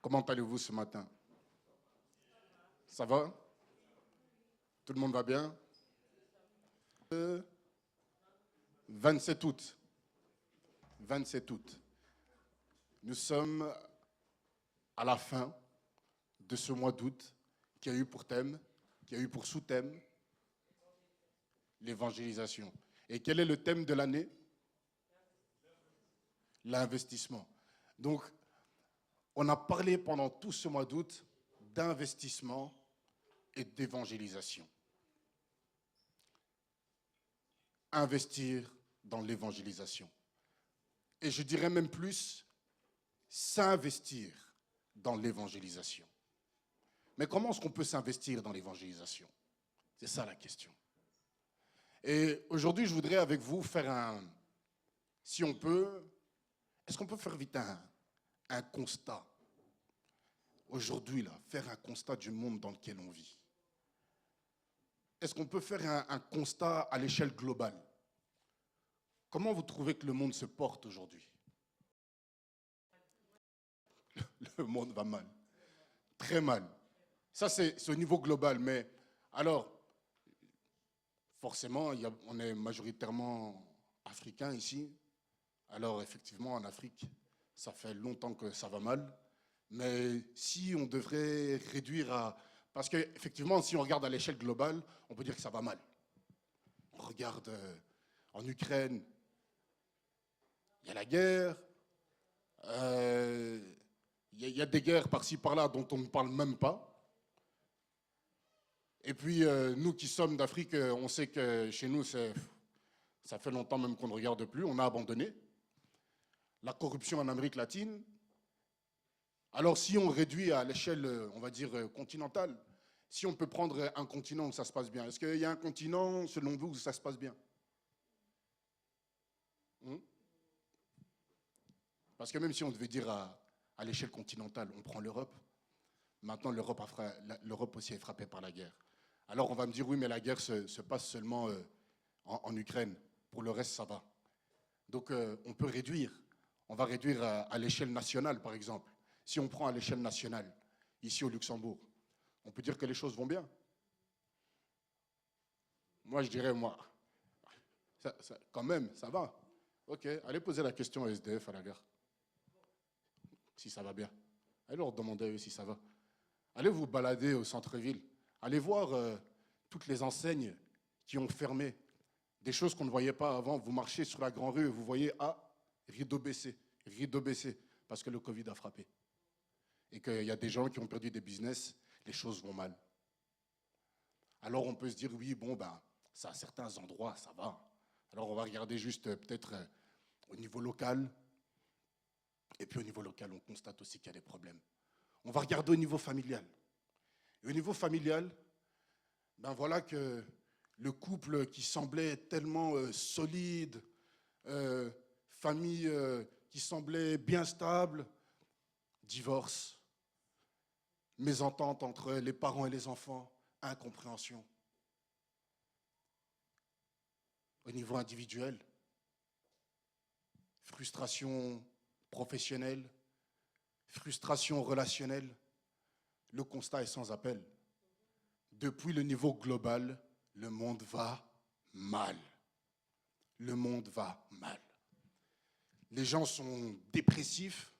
Comment allez-vous ce matin? Ça va? Tout le monde va bien? 27 août. 27 août. Nous sommes à la fin de ce mois d'août qui a eu pour thème, qui a eu pour sous-thème l'évangélisation. Et quel est le thème de l'année? L'investissement. Donc, on a parlé pendant tout ce mois d'août d'investissement et d'évangélisation. Investir dans l'évangélisation. Et je dirais même plus, s'investir dans l'évangélisation. Mais comment est-ce qu'on peut s'investir dans l'évangélisation? C'est ça la question. Et aujourd'hui, je voudrais avec vous faire si on peut, est-ce qu'on peut faire vite un constat? Aujourd'hui, là, faire un constat du monde dans lequel on vit. Est-ce qu'on peut faire un constat à l'échelle globale? Comment vous trouvez que le monde se porte aujourd'hui? Le monde va mal. Très mal. Ça, c'est au niveau global. Mais alors, forcément, on est majoritairement africains ici. Alors, effectivement, en Afrique, ça fait longtemps que ça va mal. Mais si on devrait réduire à... Parce qu'effectivement, si on regarde à l'échelle globale, on peut dire que ça va mal. On regarde en Ukraine, il y a la guerre. Il y a des guerres par-ci, par-là dont on ne parle même pas. Et puis, nous qui sommes d'Afrique, on sait que chez nous, ça fait longtemps même qu'on ne regarde plus. On a abandonné. La corruption en Amérique latine. Alors, si on réduit à l'échelle, on va dire, continentale, si on peut prendre un continent où ça se passe bien, est-ce qu'il y a un continent, selon vous, où ça se passe bien? Parce que même si on devait dire à l'échelle continentale, on prend l'Europe, maintenant l'Europe aussi est frappée par la guerre. Alors on va me dire, oui, mais la guerre se passe seulement en Ukraine. Pour le reste, ça va. Donc on peut réduire. On va réduire à l'échelle nationale, par exemple. Si on prend à l'échelle nationale, ici au Luxembourg, on peut dire que les choses vont bien. Moi, je dirais, quand même, ça va. Ok, allez poser la question à SDF à la gare. Si ça va bien. Allez leur demander à eux si ça va. Allez vous balader au centre-ville. Allez voir toutes les enseignes qui ont fermé. Des choses qu'on ne voyait pas avant. Vous marchez sur la grande rue et vous voyez, rideau baissé, parce que le Covid a frappé. Et qu'il y a des gens qui ont perdu des business, les choses vont mal. Alors on peut se dire, oui, bon, ça, à certains endroits, ça va. Alors on va regarder juste peut-être au niveau local. Et puis au niveau local, on constate aussi qu'il y a des problèmes. On va regarder au niveau familial. Et au niveau familial, voilà que le couple qui semblait tellement solide, famille qui semblait bien stable, divorce, mésentente entre les parents et les enfants, incompréhension. Au niveau individuel, frustration professionnelle, frustration relationnelle, le constat est sans appel. Depuis le niveau global, le monde va mal. Le monde va mal. Les gens sont dépressifs,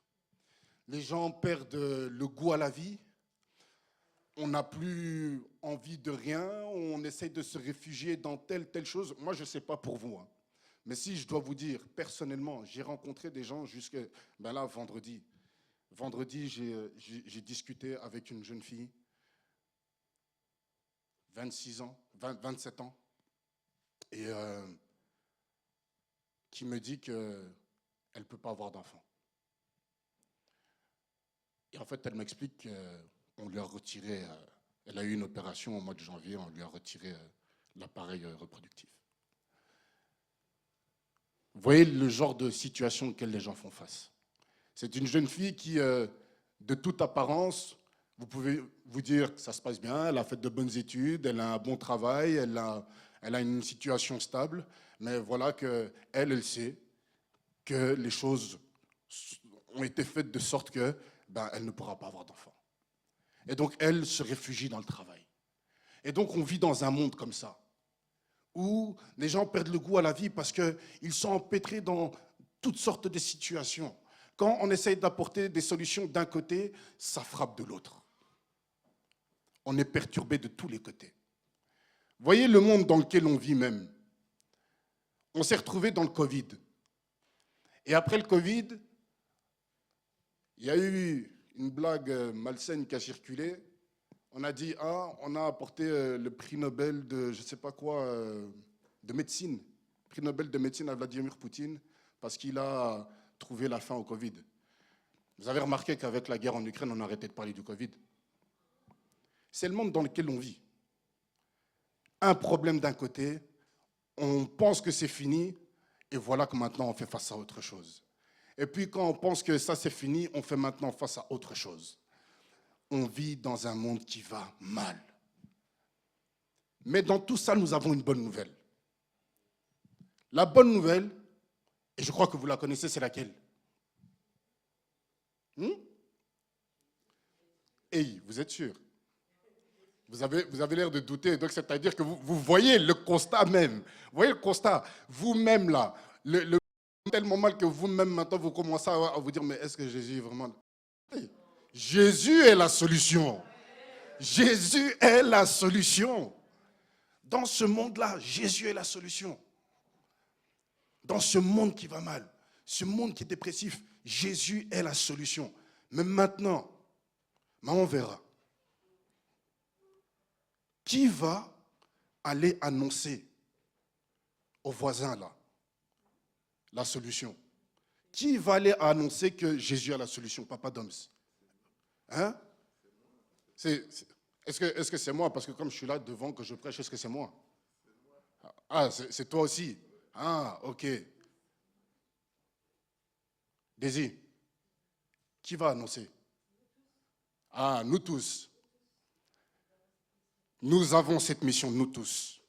les gens perdent le goût à la vie, on n'a plus envie de rien, on essaye de se réfugier dans telle chose. Moi, je ne sais pas pour vous, hein. Mais si je dois vous dire, personnellement, j'ai rencontré des gens jusque là, vendredi. Vendredi, j'ai discuté avec une jeune fille, 26 ans, 27 ans, et qui me dit qu'elle ne peut pas avoir d'enfant. Et en fait, elle m'explique qu'on lui a retiré, elle a eu une opération au mois de janvier, on lui a retiré l'appareil reproductif. Vous voyez le genre de situation auquel les gens font face. C'est une jeune fille qui, de toute apparence, vous pouvez vous dire que ça se passe bien, elle a fait de bonnes études, elle a un bon travail, elle a une situation stable, mais voilà qu'elle sait que les choses ont été faites de sorte que ben, elle ne pourra pas avoir d'enfant. Et donc, elle se réfugie dans le travail. Et donc, on vit dans un monde comme ça, où les gens perdent le goût à la vie parce qu'ils sont empêtrés dans toutes sortes de situations. Quand on essaye d'apporter des solutions d'un côté, ça frappe de l'autre. On est perturbé de tous les côtés. Voyez le monde dans lequel on vit même. On s'est retrouvé dans le Covid. Et après le Covid, il y a eu une blague malsaine qui a circulé. On a dit, on a apporté le prix Nobel de, je ne sais pas quoi, de médecine. Prix Nobel de médecine à Vladimir Poutine, parce qu'il a trouvé la fin au Covid. Vous avez remarqué qu'avec la guerre en Ukraine, on a arrêté de parler du Covid. C'est le monde dans lequel on vit. Un problème d'un côté, on pense que c'est fini, et voilà que maintenant on fait face à autre chose. Et puis quand on pense que ça c'est fini, on fait maintenant face à autre chose. On vit dans un monde qui va mal. Mais dans tout ça, nous avons une bonne nouvelle. La bonne nouvelle, et je crois que vous la connaissez, c'est laquelle? Hey, vous êtes sûr? Vous avez l'air de douter, donc c'est-à-dire que vous voyez le constat même. Vous voyez le constat, vous-même là, le tellement mal que vous-même maintenant vous commencez à vous dire, mais est-ce que Jésus est vraiment... Hey, Jésus est la solution. Jésus est la solution. Dans ce monde-là, Jésus est la solution. Dans ce monde qui va mal, ce monde qui est dépressif, Jésus est la solution. Mais maintenant, on verra. Qui va aller annoncer aux voisins là la solution? Qui va aller annoncer que Jésus a la solution? Papa Doms. Hein? Est-ce que c'est moi? Parce que comme je suis là devant que je prêche, est-ce que c'est moi? Ah, c'est toi aussi. Ah, ok. Daisy, qui va annoncer? Ah, nous tous. Nous avons cette mission, nous tous.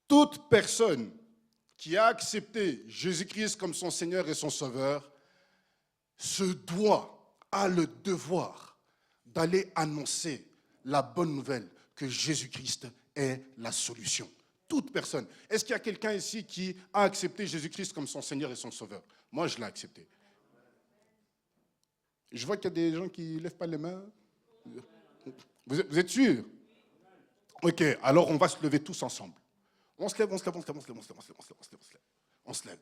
Toute personne qui a accepté Jésus-Christ comme son Seigneur et son Sauveur se doit, a le devoir d'aller annoncer la bonne nouvelle que Jésus-Christ est la solution. Toute personne. Est-ce qu'il y a quelqu'un ici qui a accepté Jésus-Christ comme son Seigneur et son Sauveur? Moi, je l'ai accepté. Je vois qu'il y a des gens qui ne lèvent pas les mains. Vous êtes sûrs? Ok, alors on va se lever tous ensemble. On se lève, on se lève, on se lève, on se lève, on se lève, on se lève, on se lève, on se lève, on se lève. On se lève.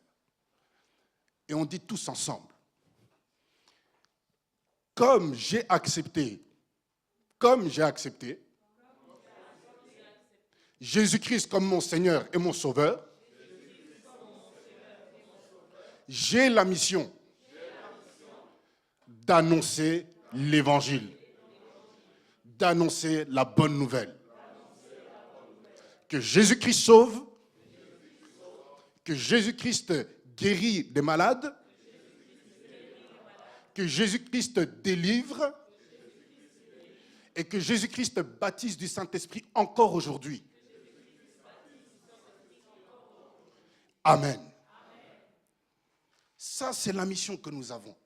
Et on dit tous ensemble. Comme j'ai accepté Jésus-Christ comme mon Seigneur et mon Sauveur, j'ai la mission d'annoncer l'Évangile, d'annoncer la bonne nouvelle. Que Jésus-Christ sauve, que Jésus-Christ guérit des malades, que Jésus-Christ délivre et que Jésus-Christ baptise du Saint-Esprit encore aujourd'hui. Amen. Ça, c'est la mission que nous avons.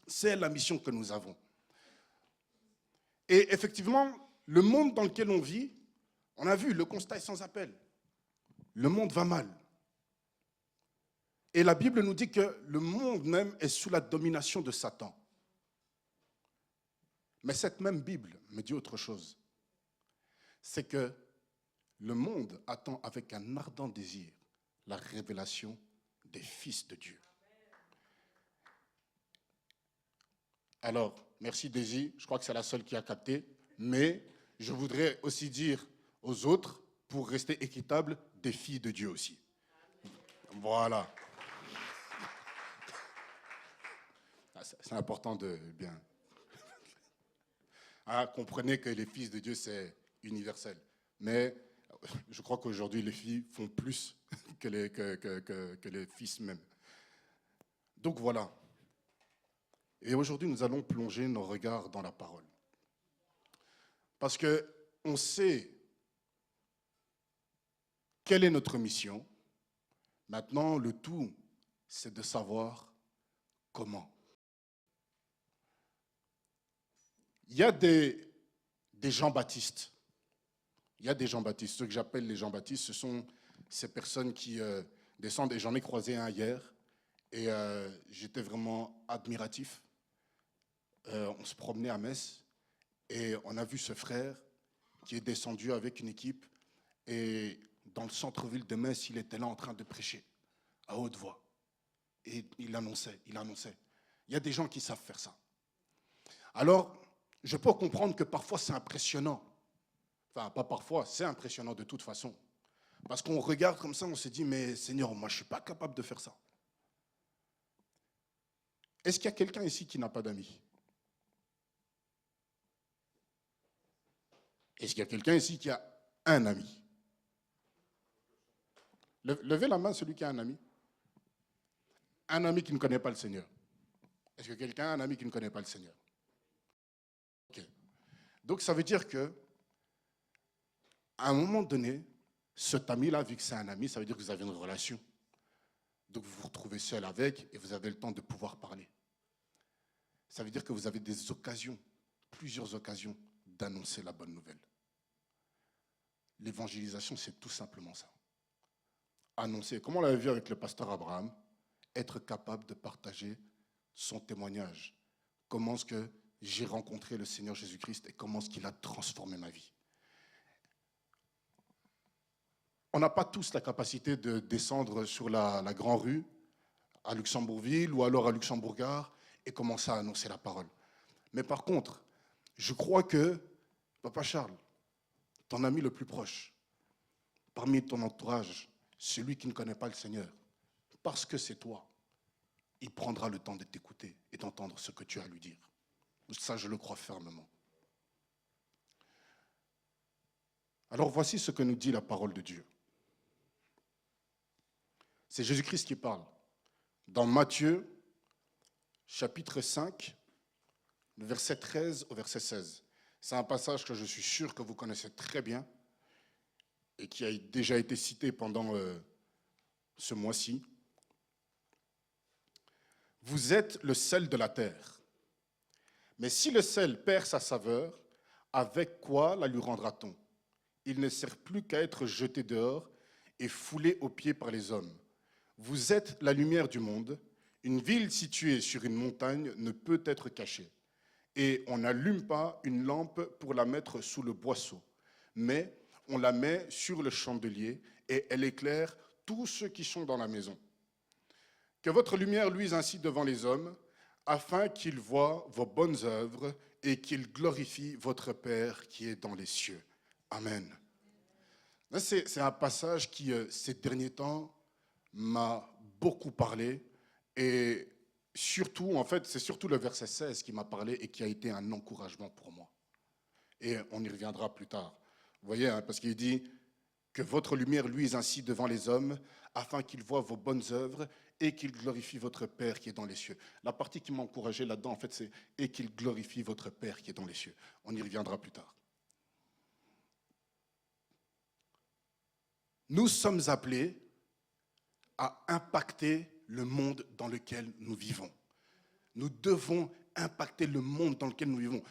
C'est la mission que nous avons. Et effectivement, le monde dans lequel on vit, on a vu, le constat est sans appel. Le monde va mal. Et la Bible nous dit que le monde même est sous la domination de Satan. Mais cette même Bible me dit autre chose. C'est que le monde attend avec un ardent désir la révélation des fils de Dieu. Alors, merci Daisy, je crois que c'est la seule qui a capté, mais je voudrais aussi dire aux autres, pour rester équitable, des filles de Dieu aussi. Voilà. C'est important de bien... comprenez que les fils de Dieu, c'est universel. Mais je crois qu'aujourd'hui, les filles font plus que les fils même. Donc voilà. Et aujourd'hui, nous allons plonger nos regards dans la parole. Parce qu'on sait quelle est notre mission. Maintenant, le tout, c'est de savoir comment. Il y a des Jean-Baptiste. Il y a des Jean-Baptiste. Ceux que j'appelle les Jean-Baptiste, ce sont ces personnes qui descendent. Et j'en ai croisé un hier. Et j'étais vraiment admiratif. On se promenait à Metz. Et on a vu ce frère qui est descendu avec une équipe. Et dans le centre-ville de Metz, il était là en train de prêcher à haute voix. Et il annonçait. Il y a des gens qui savent faire ça. Alors, je peux comprendre que parfois c'est impressionnant. Enfin, pas parfois, c'est impressionnant de toute façon. Parce qu'on regarde comme ça, on se dit, mais Seigneur, moi je ne suis pas capable de faire ça. Est-ce qu'il y a quelqu'un ici qui n'a pas d'amis? Est-ce qu'il y a quelqu'un ici qui a un ami? Levez la main celui qui a un ami. Un ami qui ne connaît pas le Seigneur. Est-ce que quelqu'un a un ami qui ne connaît pas le Seigneur? Ok. Donc ça veut dire que, à un moment donné, cet ami-là, vu que c'est un ami, ça veut dire que vous avez une relation. Donc vous vous retrouvez seul avec et vous avez le temps de pouvoir parler. Ça veut dire que vous avez des occasions, plusieurs occasions, d'annoncer la bonne nouvelle. L'évangélisation, c'est tout simplement ça. Annoncer, comme on l'avait vu avec le pasteur Abraham, être capable de partager son témoignage. Comment est-ce que j'ai rencontré le Seigneur Jésus-Christ et comment est-ce qu'il a transformé ma vie. On n'a pas tous la capacité de descendre sur la grande rue à Luxembourgville ou alors à Luxembourgard et commencer à annoncer la parole. Mais par contre, je crois que, Papa Charles, ton ami le plus proche, parmi ton entourage, celui qui ne connaît pas le Seigneur, parce que c'est toi, il prendra le temps de t'écouter et d'entendre ce que tu as à lui dire. Ça, je le crois fermement. Alors voici ce que nous dit la parole de Dieu. C'est Jésus-Christ qui parle. Dans Matthieu, chapitre 5, le verset 13 au verset 16. C'est un passage que je suis sûr que vous connaissez très bien et qui a déjà été cité pendant ce mois-ci. Vous êtes le sel de la terre. Mais si le sel perd sa saveur, avec quoi la lui rendra-t-on? Il ne sert plus qu'à être jeté dehors et foulé aux pieds par les hommes. Vous êtes la lumière du monde. Une ville située sur une montagne ne peut être cachée. Et on n'allume pas une lampe pour la mettre sous le boisseau, mais on la met sur le chandelier et elle éclaire tous ceux qui sont dans la maison. Que votre lumière luise ainsi devant les hommes, afin qu'ils voient vos bonnes œuvres et qu'ils glorifient votre Père qui est dans les cieux. Amen. C'est un passage qui, ces derniers temps, m'a beaucoup parlé et surtout, en fait, c'est surtout le verset 16 qui m'a parlé et qui a été un encouragement pour moi. Et on y reviendra plus tard. Vous voyez, hein, parce qu'il dit que votre lumière luise ainsi devant les hommes, afin qu'ils voient vos bonnes œuvres et qu'ils glorifient votre Père qui est dans les cieux. La partie qui m'a encouragé là-dedans, en fait, c'est « et qu'ils glorifient votre Père qui est dans les cieux ». On y reviendra plus tard. Nous sommes appelés à impacter le monde dans lequel nous vivons. Nous devons impacter le monde dans lequel nous vivons.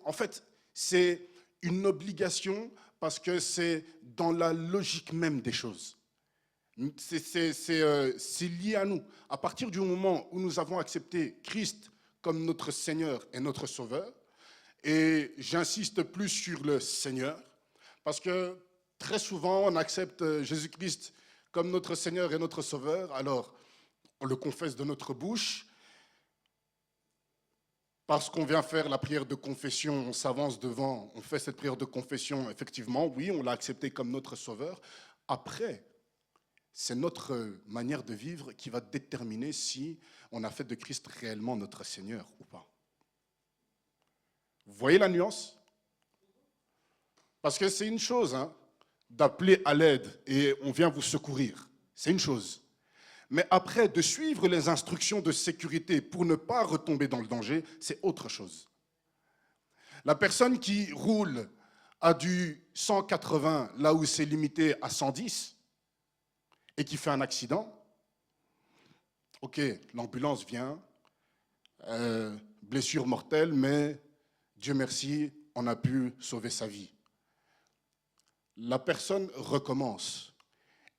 En fait, c'est une obligation parce que c'est dans la logique même des choses. C'est lié à nous. À partir du moment où nous avons accepté Christ comme notre Seigneur et notre Sauveur, et j'insiste plus sur le Seigneur, parce que très souvent on accepte Jésus-Christ comme notre Seigneur et notre Sauveur, alors on le confesse de notre bouche. Parce qu'on vient faire la prière de confession, on s'avance devant, on fait cette prière de confession, effectivement, oui, on l'a accepté comme notre Sauveur. Après, c'est notre manière de vivre qui va déterminer si on a fait de Christ réellement notre Seigneur ou pas. Vous voyez la nuance? Parce que c'est une chose, hein, d'appeler à l'aide et on vient vous secourir. C'est une chose. Mais après, de suivre les instructions de sécurité pour ne pas retomber dans le danger, c'est autre chose. La personne qui roule à du 180 là où c'est limité à 110 et qui fait un accident, ok, l'ambulance vient, blessure mortelle, mais Dieu merci, on a pu sauver sa vie. La personne recommence.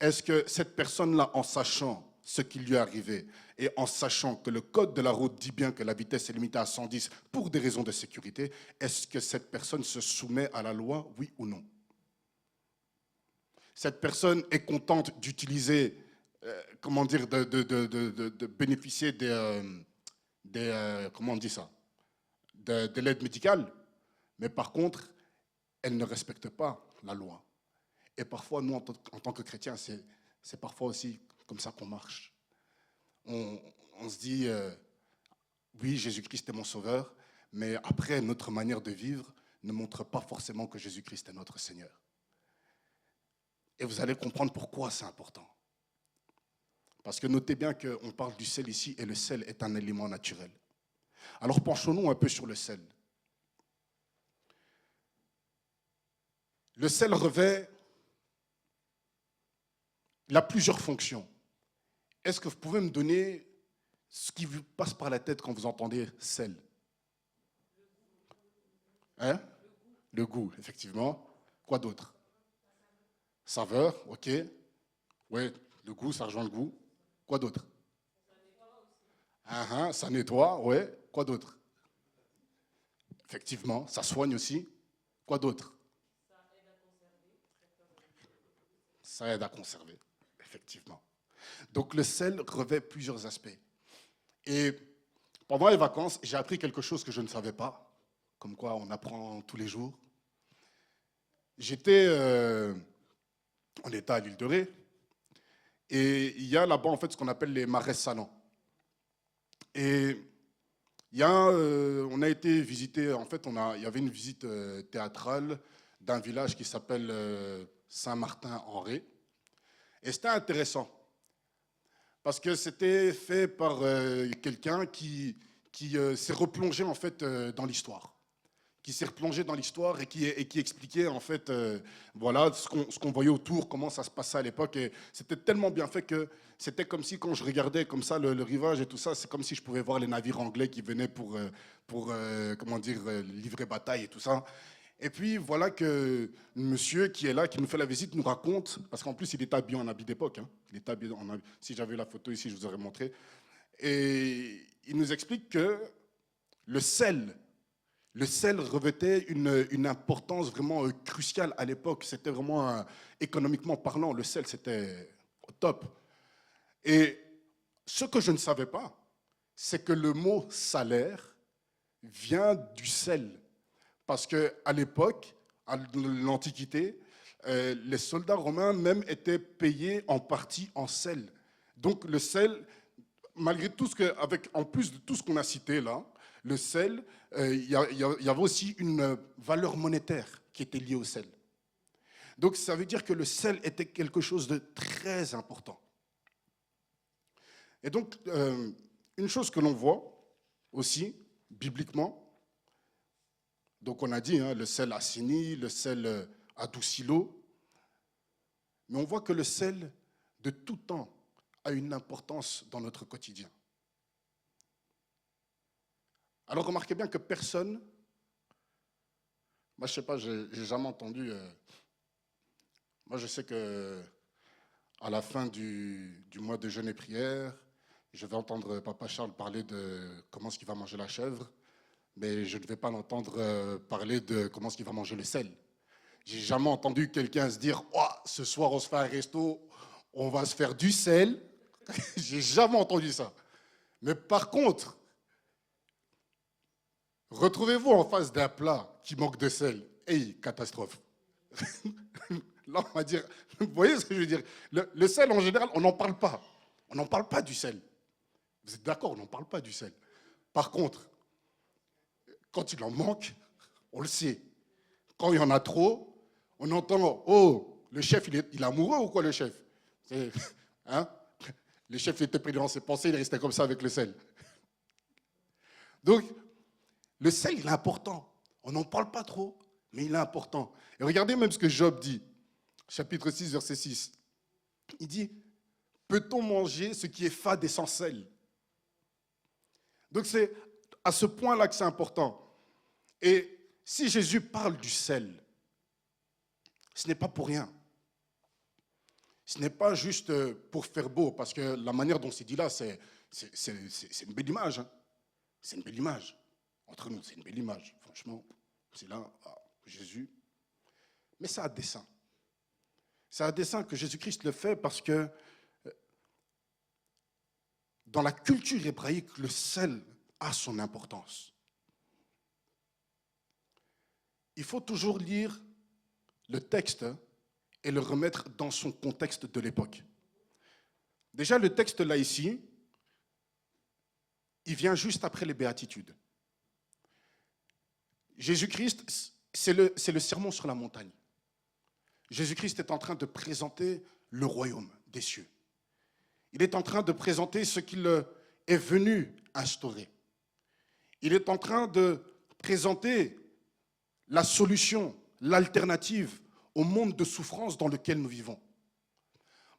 Est-ce que cette personne-là, en sachant ce qui lui est arrivé et en sachant que le code de la route dit bien que la vitesse est limitée à 110 pour des raisons de sécurité, est-ce que cette personne se soumet à la loi, oui ou non? Cette personne est contente d'utiliser, comment dire, de bénéficier comment on dit ça, de l'aide médicale, mais par contre, elle ne respecte pas la loi. Et parfois, nous, en tant que chrétiens, c'est parfois aussi comme ça qu'on marche. On se dit, oui, Jésus-Christ est mon sauveur, mais après, notre manière de vivre ne montre pas forcément que Jésus-Christ est notre Seigneur. Et vous allez comprendre pourquoi c'est important. Parce que notez bien qu'on parle du sel ici, et le sel est un élément naturel. Alors penchons-nous un peu sur le sel. Le sel revêt, il a plusieurs fonctions. Est-ce que vous pouvez me donner ce qui vous passe par la tête quand vous entendez sel? Hein? Le goût, effectivement. Quoi d'autre? Saveur, ok. Oui, le goût, ça rejoint le goût. Quoi d'autre? Ça nettoie, ouais. Quoi d'autre? Effectivement, ça soigne aussi. Quoi d'autre? Ça aide à conserver, effectivement. Donc le sel revêt plusieurs aspects. Et pendant les vacances, j'ai appris quelque chose que je ne savais pas, comme quoi on apprend tous les jours. On était à l'île de Ré, et il y a là-bas en fait ce qu'on appelle les marais salants. Et on a été visiter, en fait, il y avait une visite théâtrale d'un village qui s'appelle Saint-Martin-en-Ré. Et c'était intéressant, parce que c'était fait par quelqu'un qui s'est replongé en fait dans l'histoire. Qui s'est replongé dans l'histoire et qui expliquait en fait voilà, ce qu'on voyait autour, comment ça se passait à l'époque. Et c'était tellement bien fait que c'était comme si quand je regardais comme ça le rivage et tout ça, c'est comme si je pouvais voir les navires anglais qui venaient pour comment dire, livrer bataille et tout ça. Et puis voilà que le monsieur qui est là, qui nous fait la visite, nous raconte, parce qu'en plus il était habillé en habit d'époque, hein. Il était habillé en habit, si j'avais la photo ici, je vous aurais montré. Et il nous explique que le sel revêtait une importance vraiment cruciale à l'époque. C'était vraiment, économiquement parlant, le sel, c'était au top. Et ce que je ne savais pas, c'est que le mot salaire vient du sel. Parce qu'à l'époque, à l'Antiquité, les soldats romains même étaient payés en partie en sel. Donc le sel, malgré tout en plus de tout ce qu'on a cité là, le sel, il y avait aussi une valeur monétaire qui était liée au sel. Donc ça veut dire que le sel était quelque chose de très important. Et donc, une chose que l'on voit aussi, bibliquement, donc on a dit, hein, le sel assainit, le sel adoucit l'eau, mais on voit que le sel, de tout temps, a une importance dans notre quotidien. Alors remarquez bien que personne, moi je sais pas, j'ai jamais entendu, moi je sais que à la fin du mois de jeûne et prière, je vais entendre Papa Charles parler de comment est-ce qu'il va manger la chèvre, mais je ne vais pas l'entendre parler de comment est-ce qu'il va manger le sel. J'ai jamais entendu quelqu'un se dire « Oh, ce soir on se fait un resto, on va se faire du sel ». J'ai jamais entendu ça. Mais par contre, retrouvez-vous en face d'un plat qui manque de sel. Hey, catastrophe. Là, on va dire, vous voyez ce que je veux dire? Le sel, en général, on n'en parle pas. On n'en parle pas du sel. Vous êtes d'accord, on n'en parle pas du sel. Par contre, quand il en manque, on le sait. Quand il y en a trop, on entend, oh, le chef, il est amoureux ou quoi, le chef? Hein? Le chef était pris dans ses pensées, il restait comme ça avec le sel. Donc, le sel, il est important. On n'en parle pas trop, mais il est important. Et regardez même ce que Job dit, chapitre 6, verset 6. Il dit, peut-on manger ce qui est fade et sans sel? Donc c'est à ce point-là que c'est important. Et si Jésus parle du sel, ce n'est pas pour rien. Ce n'est pas juste pour faire beau, parce que la manière dont c'est dit là, c'est une belle image. Hein. C'est une belle image. Entre nous, c'est une belle image. Franchement, c'est là, Jésus. Mais ça a dessein. Ça a dessein que Jésus-Christ le fait parce que dans la culture hébraïque, le sel a son importance. Il faut toujours lire le texte et le remettre dans son contexte de l'époque. Déjà, le texte là ici, il vient juste après les béatitudes. Jésus-Christ, c'est le sermon sur la montagne. Jésus-Christ est en train de présenter le royaume des cieux. Il est en train de présenter ce qu'il est venu instaurer. Il est en train de présenter la solution, l'alternative au monde de souffrance dans lequel nous vivons.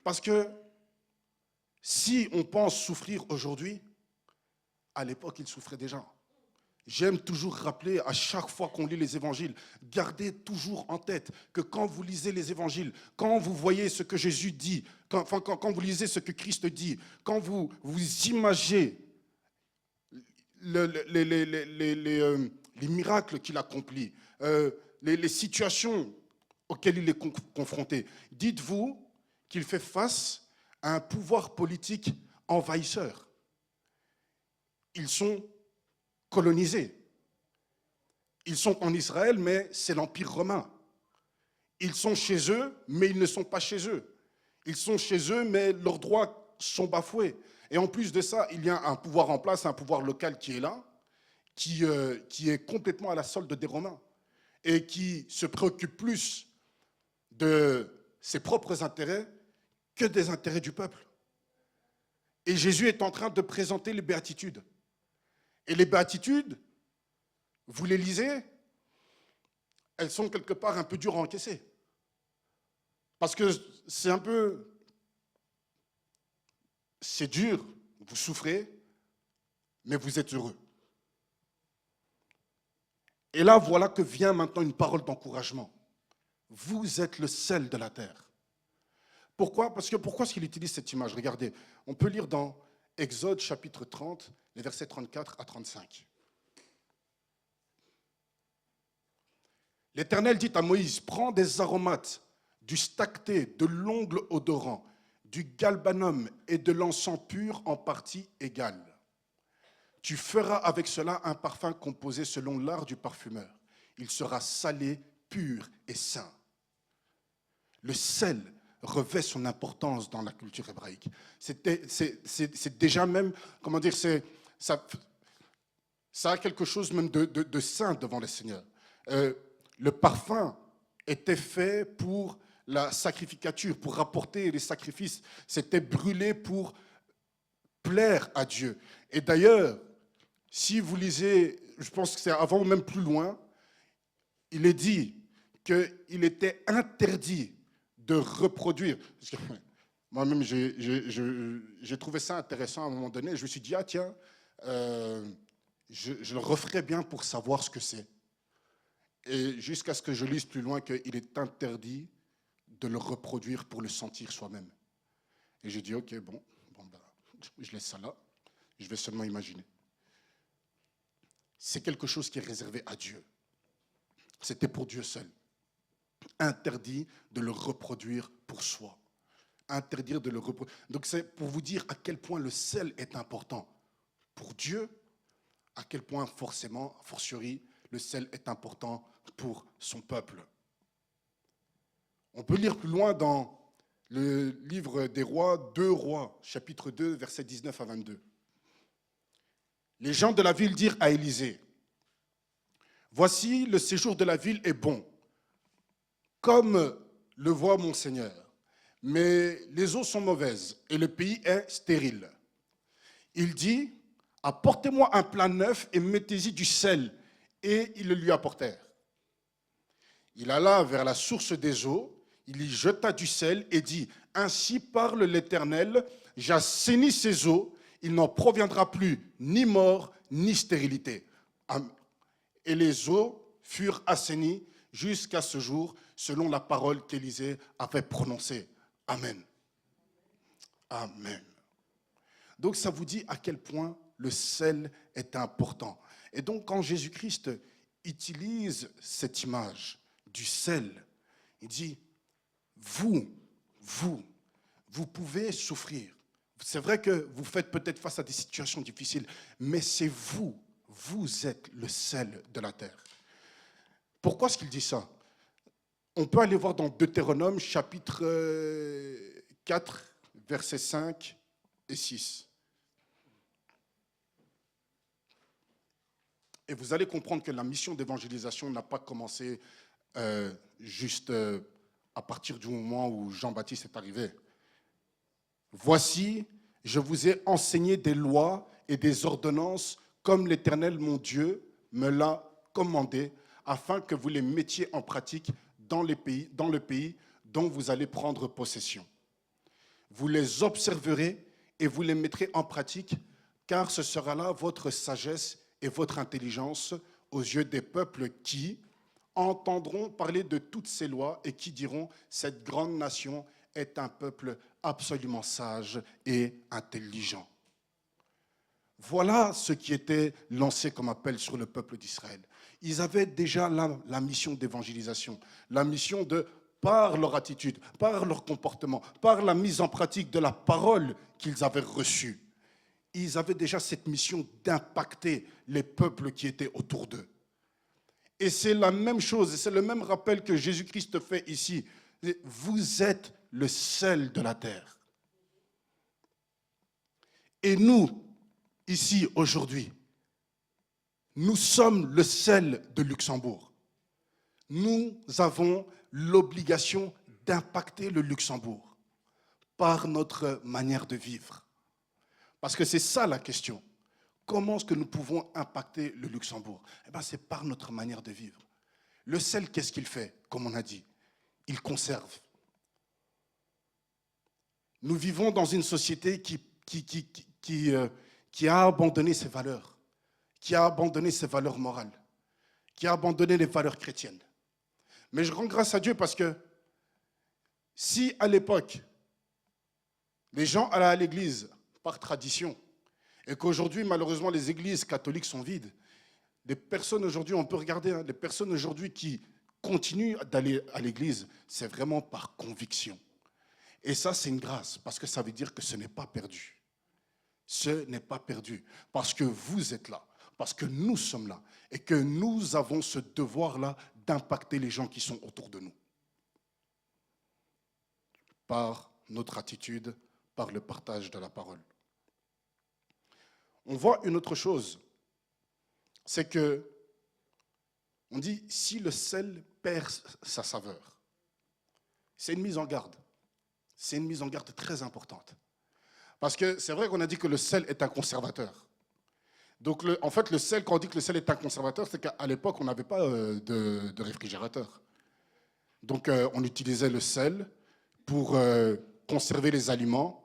Parce que si on pense souffrir aujourd'hui, à l'époque, il souffrait déjà. J'aime toujours rappeler à chaque fois qu'on lit les évangiles, gardez toujours en tête que quand vous lisez les évangiles, quand vous voyez ce que Jésus dit, quand vous lisez ce que Christ dit, quand vous imaginez les miracles qu'il accomplit, les situations auxquelles il est confronté, dites-vous qu'il fait face à un pouvoir politique envahisseur. Ils sont colonisés. Ils sont en Israël, mais c'est l'Empire romain. Ils sont chez eux, mais ils ne sont pas chez eux. Ils sont chez eux, mais leurs droits sont bafoués. Et en plus de ça, il y a un pouvoir en place, un pouvoir local qui est là, qui est complètement à la solde des Romains et qui se préoccupe plus de ses propres intérêts que des intérêts du peuple. Et Jésus est en train de présenter les béatitudes. Et les béatitudes, vous les lisez, elles sont quelque part un peu dures à encaisser. Parce que c'est dur, vous souffrez, mais vous êtes heureux. Et là, voilà que vient maintenant une parole d'encouragement. Vous êtes le sel de la terre. Pourquoi? Pourquoi est-ce qu'il utilise cette image? Regardez, on peut lire dans Exode chapitre 30, les versets 34 à 35. L'Éternel dit à Moïse, prends des aromates, du stacté, de l'ongle odorant, du galbanum et de l'encens pur en partie égale. Tu feras avec cela un parfum composé selon l'art du parfumeur. Il sera salé, pur et saint. Le sel revêt son importance dans la culture hébraïque. C'est déjà même, comment dire, ça a quelque chose même de saint devant le Seigneur. Le parfum était fait pour la sacrificature, pour rapporter les sacrifices. C'était brûlé pour plaire à Dieu. Et d'ailleurs, si vous lisez, je pense que c'est avant ou même plus loin, il est dit qu'il était interdit de reproduire. Moi-même, j'ai trouvé ça intéressant à un moment donné. Je me suis dit, ah tiens, je le referais bien pour savoir ce que c'est. Et jusqu'à ce que je lise plus loin qu'il est interdit de le reproduire pour le sentir soi-même. Et j'ai dit, ok, bon ben, je laisse ça là, je vais seulement imaginer. C'est quelque chose qui est réservé à Dieu. C'était pour Dieu seul. Interdit de le reproduire pour soi. Interdire de le reproduire. Donc c'est pour vous dire à quel point le sel est important pour Dieu, à quel point forcément, a fortiori, le sel est important pour son peuple. On peut lire plus loin dans le livre des rois, 2 Rois, chapitre 2, versets 19 à 22. Les gens de la ville dirent à Élisée, « Voici, le séjour de la ville est bon, comme le voit mon Seigneur, mais les eaux sont mauvaises et le pays est stérile. » Il dit, « Apportez-moi un plat neuf et mettez-y du sel. » Et ils le lui apportèrent. Il alla vers la source des eaux, il y jeta du sel et dit, « Ainsi parle l'Éternel, j'assainis ces eaux, il n'en proviendra plus ni mort ni stérilité. » et les eaux furent assainies jusqu'à ce jour, selon la parole qu'Élisée avait prononcée. Amen. Amen. Donc ça vous dit à quel point le sel est important. Et donc quand Jésus-Christ utilise cette image du sel, il dit, vous pouvez souffrir. C'est vrai que vous faites peut-être face à des situations difficiles, mais c'est vous êtes le sel de la terre. Pourquoi est-ce qu'il dit ça? On peut aller voir dans Deutéronome chapitre 4, versets 5 et 6. Et vous allez comprendre que la mission d'évangélisation n'a pas commencé juste à partir du moment où Jean-Baptiste est arrivé. Voici, je vous ai enseigné des lois et des ordonnances comme l'Éternel, mon Dieu, me l'a commandé, afin que vous les mettiez en pratique dans le pays dont vous allez prendre possession. Vous les observerez et vous les mettrez en pratique, car ce sera là votre sagesse et votre intelligence aux yeux des peuples qui entendront parler de toutes ces lois et qui diront « Cette grande nation est un peuple absolument sage et intelligent. » Voilà ce qui était lancé comme appel sur le peuple d'Israël. Ils avaient déjà la mission d'évangélisation, la mission de, par leur attitude, par leur comportement, par la mise en pratique de la parole qu'ils avaient reçue. Ils avaient déjà cette mission d'impacter les peuples qui étaient autour d'eux. Et c'est la même chose, c'est le même rappel que Jésus-Christ fait ici. Vous êtes le sel de la terre. Et nous, ici, aujourd'hui, nous sommes le sel de Luxembourg. Nous avons l'obligation d'impacter le Luxembourg par notre manière de vivre. Parce que c'est ça la question. Comment est-ce que nous pouvons impacter le Luxembourg? Eh bien, c'est par notre manière de vivre. Le sel, qu'est-ce qu'il fait? Comme on a dit, il conserve. Nous vivons dans une société qui a abandonné ses valeurs, qui a abandonné ses valeurs morales, qui a abandonné les valeurs chrétiennes. Mais je rends grâce à Dieu parce que si à l'époque, les gens allaient à l'église par tradition, et qu'aujourd'hui, malheureusement, les églises catholiques sont vides, les personnes aujourd'hui, on peut regarder, les personnes aujourd'hui qui continuent d'aller à l'église, c'est vraiment par conviction. Et ça, c'est une grâce, parce que ça veut dire que ce n'est pas perdu. Ce n'est pas perdu, parce que vous êtes là, parce que nous sommes là, et que nous avons ce devoir-là d'impacter les gens qui sont autour de nous. Par notre attitude, par le partage de la parole. On voit une autre chose, c'est que, on dit, si le sel perd sa saveur, c'est une mise en garde. C'est une mise en garde très importante. Parce que c'est vrai qu'on a dit que le sel est un conservateur. Donc, en fait, le sel, quand on dit que le sel est un conservateur, c'est qu'à l'époque, on n'avait pas de réfrigérateur. Donc, on utilisait le sel pour conserver les aliments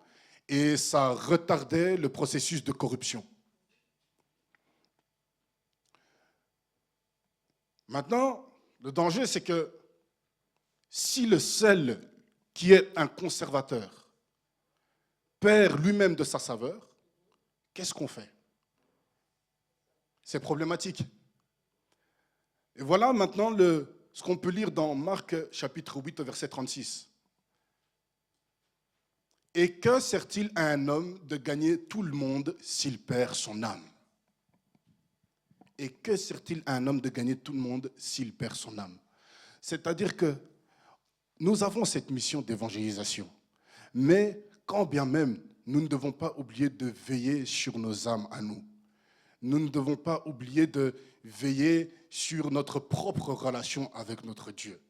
et ça retardait le processus de corruption. Maintenant, le danger, c'est que si le sel, qui est un conservateur, perd lui-même de sa saveur, qu'est-ce qu'on fait? C'est problématique. Et voilà maintenant ce qu'on peut lire dans Marc chapitre 8, verset 36. Et que sert-il à un homme de gagner tout le monde s'il perd son âme? Et que sert-il à un homme de gagner tout le monde s'il perd son âme? C'est-à-dire que nous avons cette mission d'évangélisation. Mais quand bien même, nous ne devons pas oublier de veiller sur nos âmes à nous. Nous ne devons pas oublier de veiller sur notre propre relation avec notre Dieu.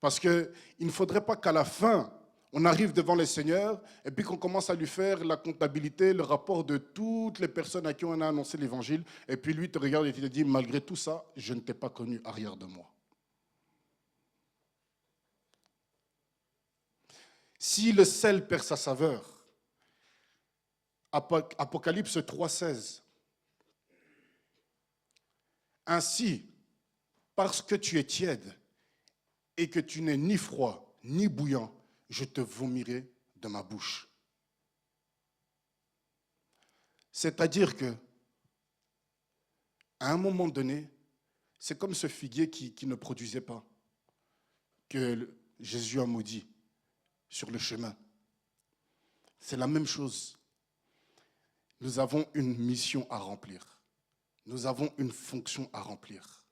Parce qu'il ne faudrait pas qu'à la fin, on arrive devant le Seigneur et puis qu'on commence à lui faire la comptabilité, le rapport de toutes les personnes à qui on a annoncé l'évangile. Et puis lui te regarde et te dit, malgré tout ça, je ne t'ai pas connu arrière de moi. Si le sel perd sa saveur, Apocalypse 3,16. Ainsi, Parce que tu es tiède et que tu n'es ni froid ni bouillant, je te vomirai de ma bouche. C'est-à-dire que, à un moment donné, c'est comme ce figuier qui ne produisait pas, que Jésus a maudit sur le chemin. C'est la même chose. Nous avons une mission à remplir. Nous avons une fonction à remplir.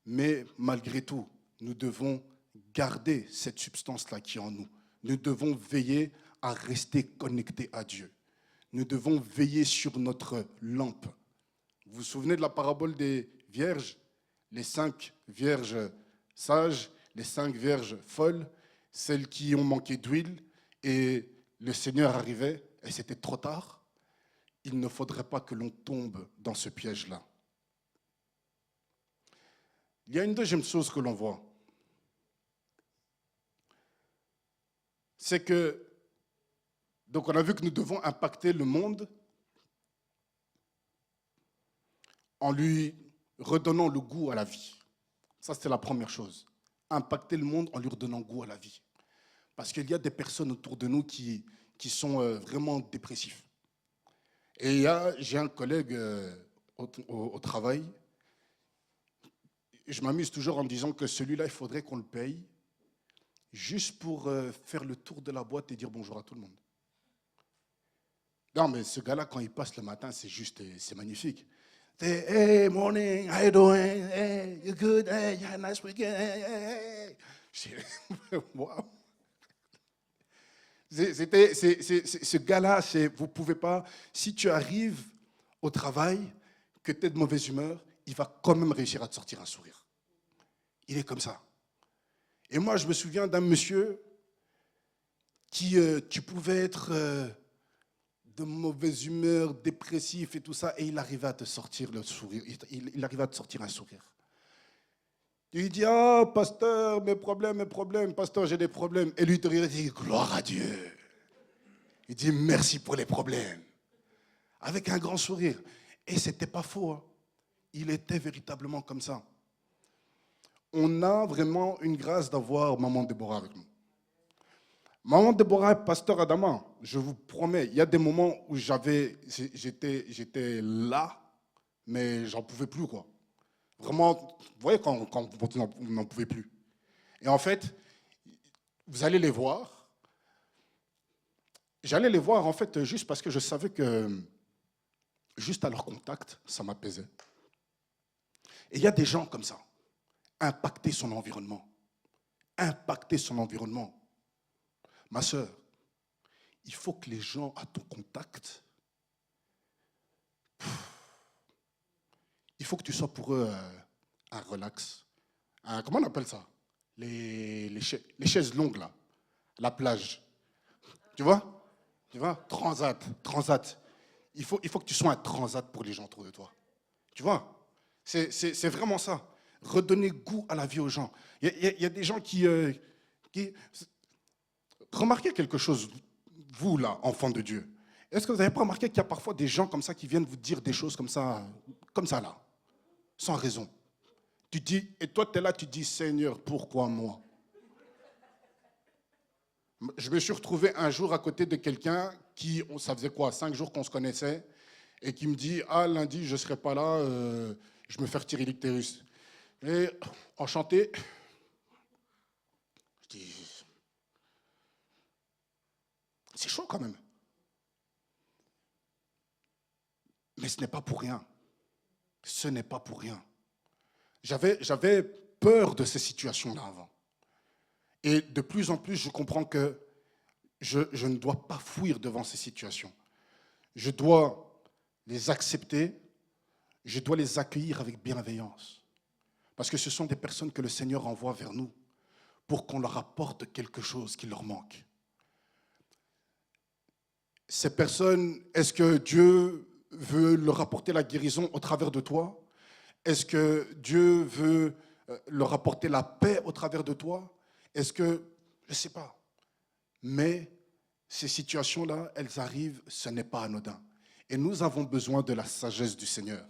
Mais malgré tout, nous devons garder cette substance-là qui est en nous. Nous devons veiller à rester connectés à Dieu. Nous devons veiller sur notre lampe. Vous vous souvenez de la parabole des vierges? Les 5 vierges sages, les 5 vierges folles, celles qui ont manqué d'huile, et le Seigneur arrivait, et c'était trop tard. Il ne faudrait pas que l'on tombe dans ce piège-là. Il y a une deuxième chose que l'on voit. C'est que, donc on a vu que nous devons impacter le monde en lui redonnant le goût à la vie. Ça, c'était la première chose. Impacter le monde en lui redonnant goût à la vie. Parce qu'il y a des personnes autour de nous qui sont vraiment dépressifs. Et j'ai un collègue au travail. Je m'amuse toujours en me disant que celui-là, il faudrait qu'on le paye juste pour faire le tour de la boîte et dire bonjour à tout le monde. Non, mais ce gars-là, quand il passe le matin, c'est magnifique. Hey, morning, how you doing? Hey, you good? Hey, you had a nice weekend? Hey, hey. Wow. Ce gars-là, vous ne pouvez pas, si tu arrives au travail, que tu es de mauvaise humeur, il va quand même réussir à te sortir un sourire. Il est comme ça. Et moi, je me souviens d'un monsieur qui, tu pouvais être de mauvaise humeur, dépressif et tout ça, et il arrivait à te sortir le sourire. Il arrivait à te sortir un sourire. Il dit, ah, pasteur, mes problèmes, pasteur, j'ai des problèmes. Et lui, il dit, gloire à Dieu. Il dit, merci pour les problèmes. Avec un grand sourire. Et ce n'était pas faux. Hein. Il était véritablement comme ça. On a vraiment une grâce d'avoir Maman Déborah avec nous. Maman Déborah et pasteur Adama, je vous promets, il y a des moments où j'étais là, mais j'en pouvais plus, quoi. Vraiment, vous voyez quand vous n'en pouvez plus. Et en fait, vous allez les voir. J'allais les voir, en fait, juste parce que je savais que, juste à leur contact, ça m'apaisait. Et il y a des gens comme ça. Impacter son environnement. Impacter son environnement. Ma sœur, il faut que les gens à ton contact, il faut que tu sois pour eux un relax. Comment on appelle ça? Les chaises longues, là. La plage. Tu vois? Transat. Il faut que tu sois un transat pour les gens autour de toi. Tu vois? C'est vraiment ça. Redonner goût à la vie aux gens. Il y a des gens qui remarquez quelque chose, vous là, enfants de Dieu. Est-ce que vous n'avez pas remarqué qu'il y a parfois des gens comme ça qui viennent vous dire des choses comme ça là, sans raison? Tu dis, et toi tu es là, tu dis, Seigneur, pourquoi moi? Je me suis retrouvé un jour à côté de quelqu'un qui, ça faisait quoi, 5 jours qu'on se connaissait, et qui me dit, ah lundi je ne serai pas là, je me fais retirer l'ictérus. Et enchanté, je dis, c'est chaud quand même. Mais ce n'est pas pour rien. Ce n'est pas pour rien. J'avais peur de ces situations-là avant. Et de plus en plus, je comprends que je ne dois pas fuir devant ces situations. Je dois les accepter, je dois les accueillir avec bienveillance. Parce que ce sont des personnes que le Seigneur envoie vers nous pour qu'on leur apporte quelque chose qui leur manque. Ces personnes, est-ce que Dieu veut leur apporter la guérison au travers de toi? Est-ce que Dieu veut leur apporter la paix au travers de toi? Est-ce que, je ne sais pas. Mais ces situations-là, elles arrivent, ce n'est pas anodin. Et nous avons besoin de la sagesse du Seigneur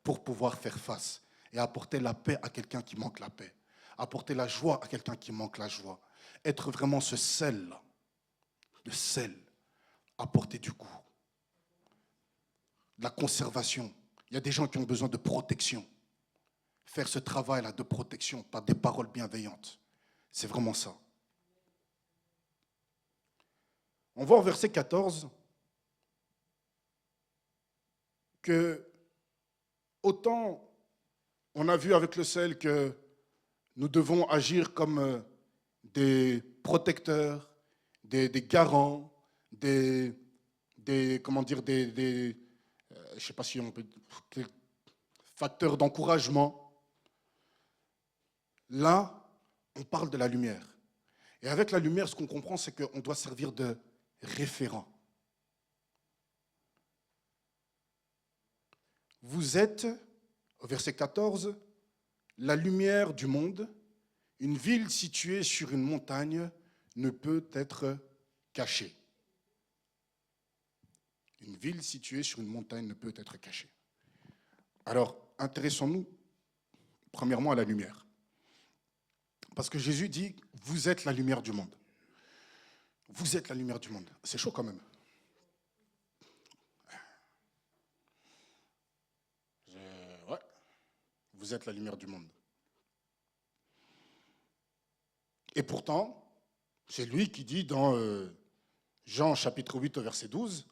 pour pouvoir faire face. et apporter la paix à quelqu'un qui manque la paix. Apporter la joie à quelqu'un qui manque la joie. Être vraiment ce sel-là. Le sel. Apporter du goût. La conservation. Il y a des gens qui ont besoin de protection. Faire ce travail-là de protection par des paroles bienveillantes. C'est vraiment ça. On voit au verset 14 que autant on a vu avec le sel que nous devons agir comme des protecteurs, des garants, je ne sais pas si on peut, des facteurs d'encouragement. Là, on parle de la lumière. Et avec la lumière, ce qu'on comprend, c'est qu'on doit servir de référent. Vous êtes, au verset 14, la lumière du monde. Une ville située sur une montagne ne peut être cachée. Une ville située sur une montagne ne peut être cachée. Alors, intéressons-nous premièrement à la lumière. Parce que Jésus dit, vous êtes la lumière du monde. Vous êtes la lumière du monde. C'est chaud quand même. Ouais. Vous êtes la lumière du monde. Et pourtant, c'est lui qui dit dans Jean chapitre 8 au verset 12,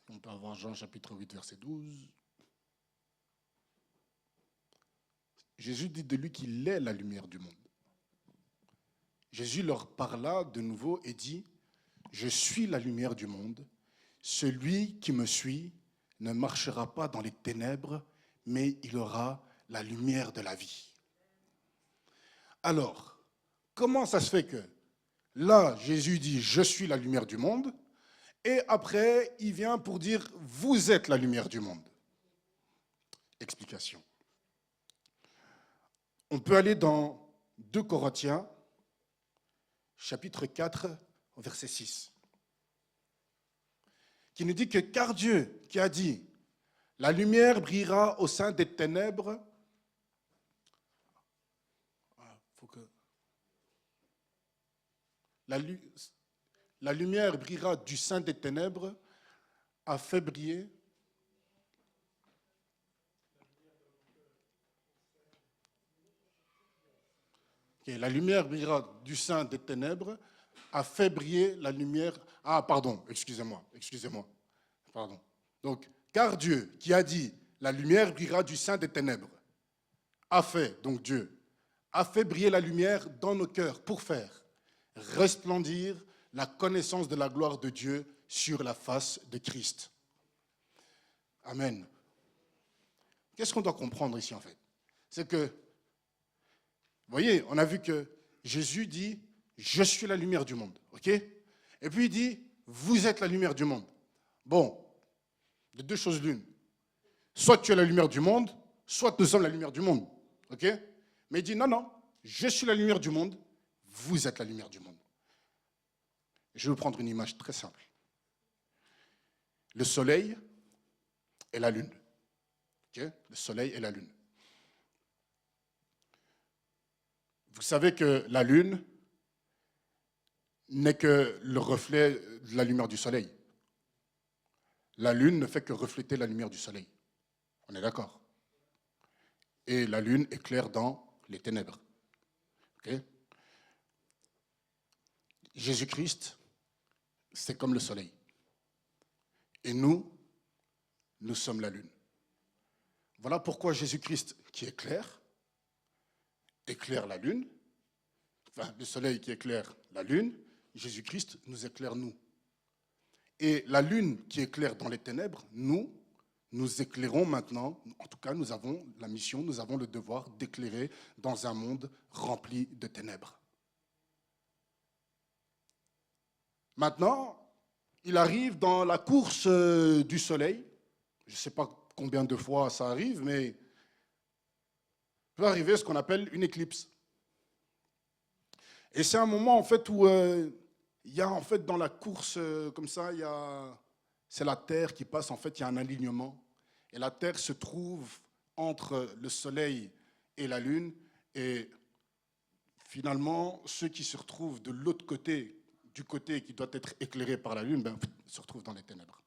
on peut avoir Jean chapitre 8 verset 12, Jésus dit de lui qu'il est la lumière du monde. Jésus leur parla de nouveau et dit, je suis la lumière du monde, celui qui me suit ne marchera pas dans les ténèbres, mais il aura la lumière de la vie. Alors, comment ça se fait que là, Jésus dit, je suis la lumière du monde, et après, il vient pour dire, vous êtes la lumière du monde. Explication. On peut aller dans 2 Corinthiens, chapitre 4, verset 6, qui nous dit que car Dieu qui a dit, la lumière brillera au sein des ténèbres, la lumière brillera du sein des ténèbres, a fait briller la lumière brillera du sein des ténèbres, a fait briller la lumière. Ah, pardon, excusez-moi. Pardon. Donc, car Dieu, qui a dit, la lumière brillera du sein des ténèbres, a fait, donc Dieu, a fait briller la lumière dans nos cœurs pour faire resplendir la connaissance de la gloire de Dieu sur la face de Christ. Amen. Qu'est-ce qu'on doit comprendre ici, en fait? C'est que, vous voyez, on a vu que Jésus dit, je suis la lumière du monde, ok? Et puis il dit, vous êtes la lumière du monde. Bon, de 2 choses l'une. Soit tu es la lumière du monde, soit nous sommes la lumière du monde, ok? Mais il dit, non, non, je suis la lumière du monde, vous êtes la lumière du monde. Je vais vous prendre une image très simple. Le soleil et la lune. Okay? Le soleil et la lune. Vous savez que la lune n'est que le reflet de la lumière du soleil. La lune ne fait que refléter la lumière du soleil. On est d'accord? Et la lune éclaire dans les ténèbres. Okay? Jésus-Christ, c'est comme le soleil. Et nous sommes la lune. Voilà pourquoi Jésus-Christ, qui éclaire la lune, enfin le soleil qui éclaire la lune, Jésus-Christ nous éclaire nous. Et la lune qui éclaire dans les ténèbres, nous éclairons maintenant, en tout cas nous avons la mission, nous avons le devoir d'éclairer dans un monde rempli de ténèbres. Maintenant, il arrive dans la course du soleil, je ne sais pas combien de fois ça arrive, mais peut arriver ce qu'on appelle une éclipse. Et c'est un moment en fait où il Il y a en fait dans la course comme ça, c'est la Terre qui passe, en fait, il y a un alignement. Et la Terre se trouve entre le Soleil et la Lune. Et finalement, ceux qui se retrouvent de l'autre côté, du côté qui doit être éclairé par la Lune, se retrouvent dans les ténèbres.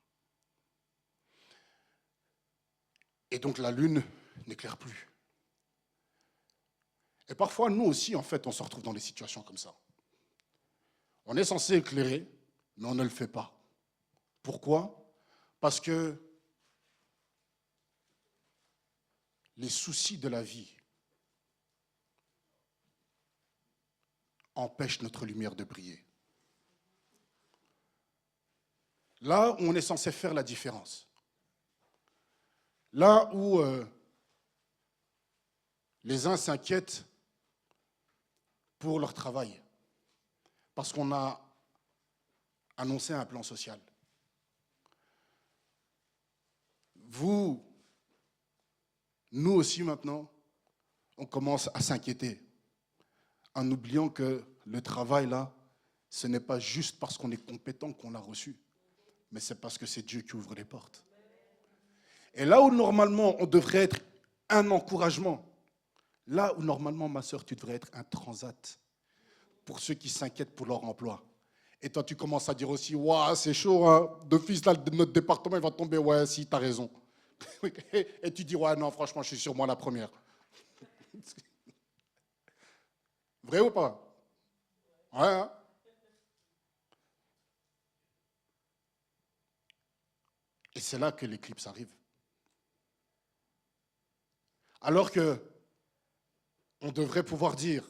Et donc la Lune n'éclaire plus. Et parfois, nous aussi, en fait, on se retrouve dans des situations comme ça. On est censé éclairer, mais on ne le fait pas. Pourquoi? Parce que les soucis de la vie empêchent notre lumière de briller. Là où on est censé faire la différence, là où les uns s'inquiètent pour leur travail, parce qu'on a annoncé un plan social. Nous aussi maintenant, on commence à s'inquiéter, en oubliant que le travail là, ce n'est pas juste parce qu'on est compétent qu'on l'a reçu, mais c'est parce que c'est Dieu qui ouvre les portes. Et là où normalement on devrait être un encouragement, là où normalement, ma sœur, tu devrais être un transat pour ceux qui s'inquiètent pour leur emploi. Et toi, tu commences à dire aussi, waouh, c'est chaud, hein. D'office, là, notre département, il va tomber, ouais, si, t'as raison. Et tu dis, ouais, non, franchement, je suis sur moi la première. Vrai ou pas? Ouais, hein? Et c'est là que l'éclipse arrive. Alors que on devrait pouvoir dire,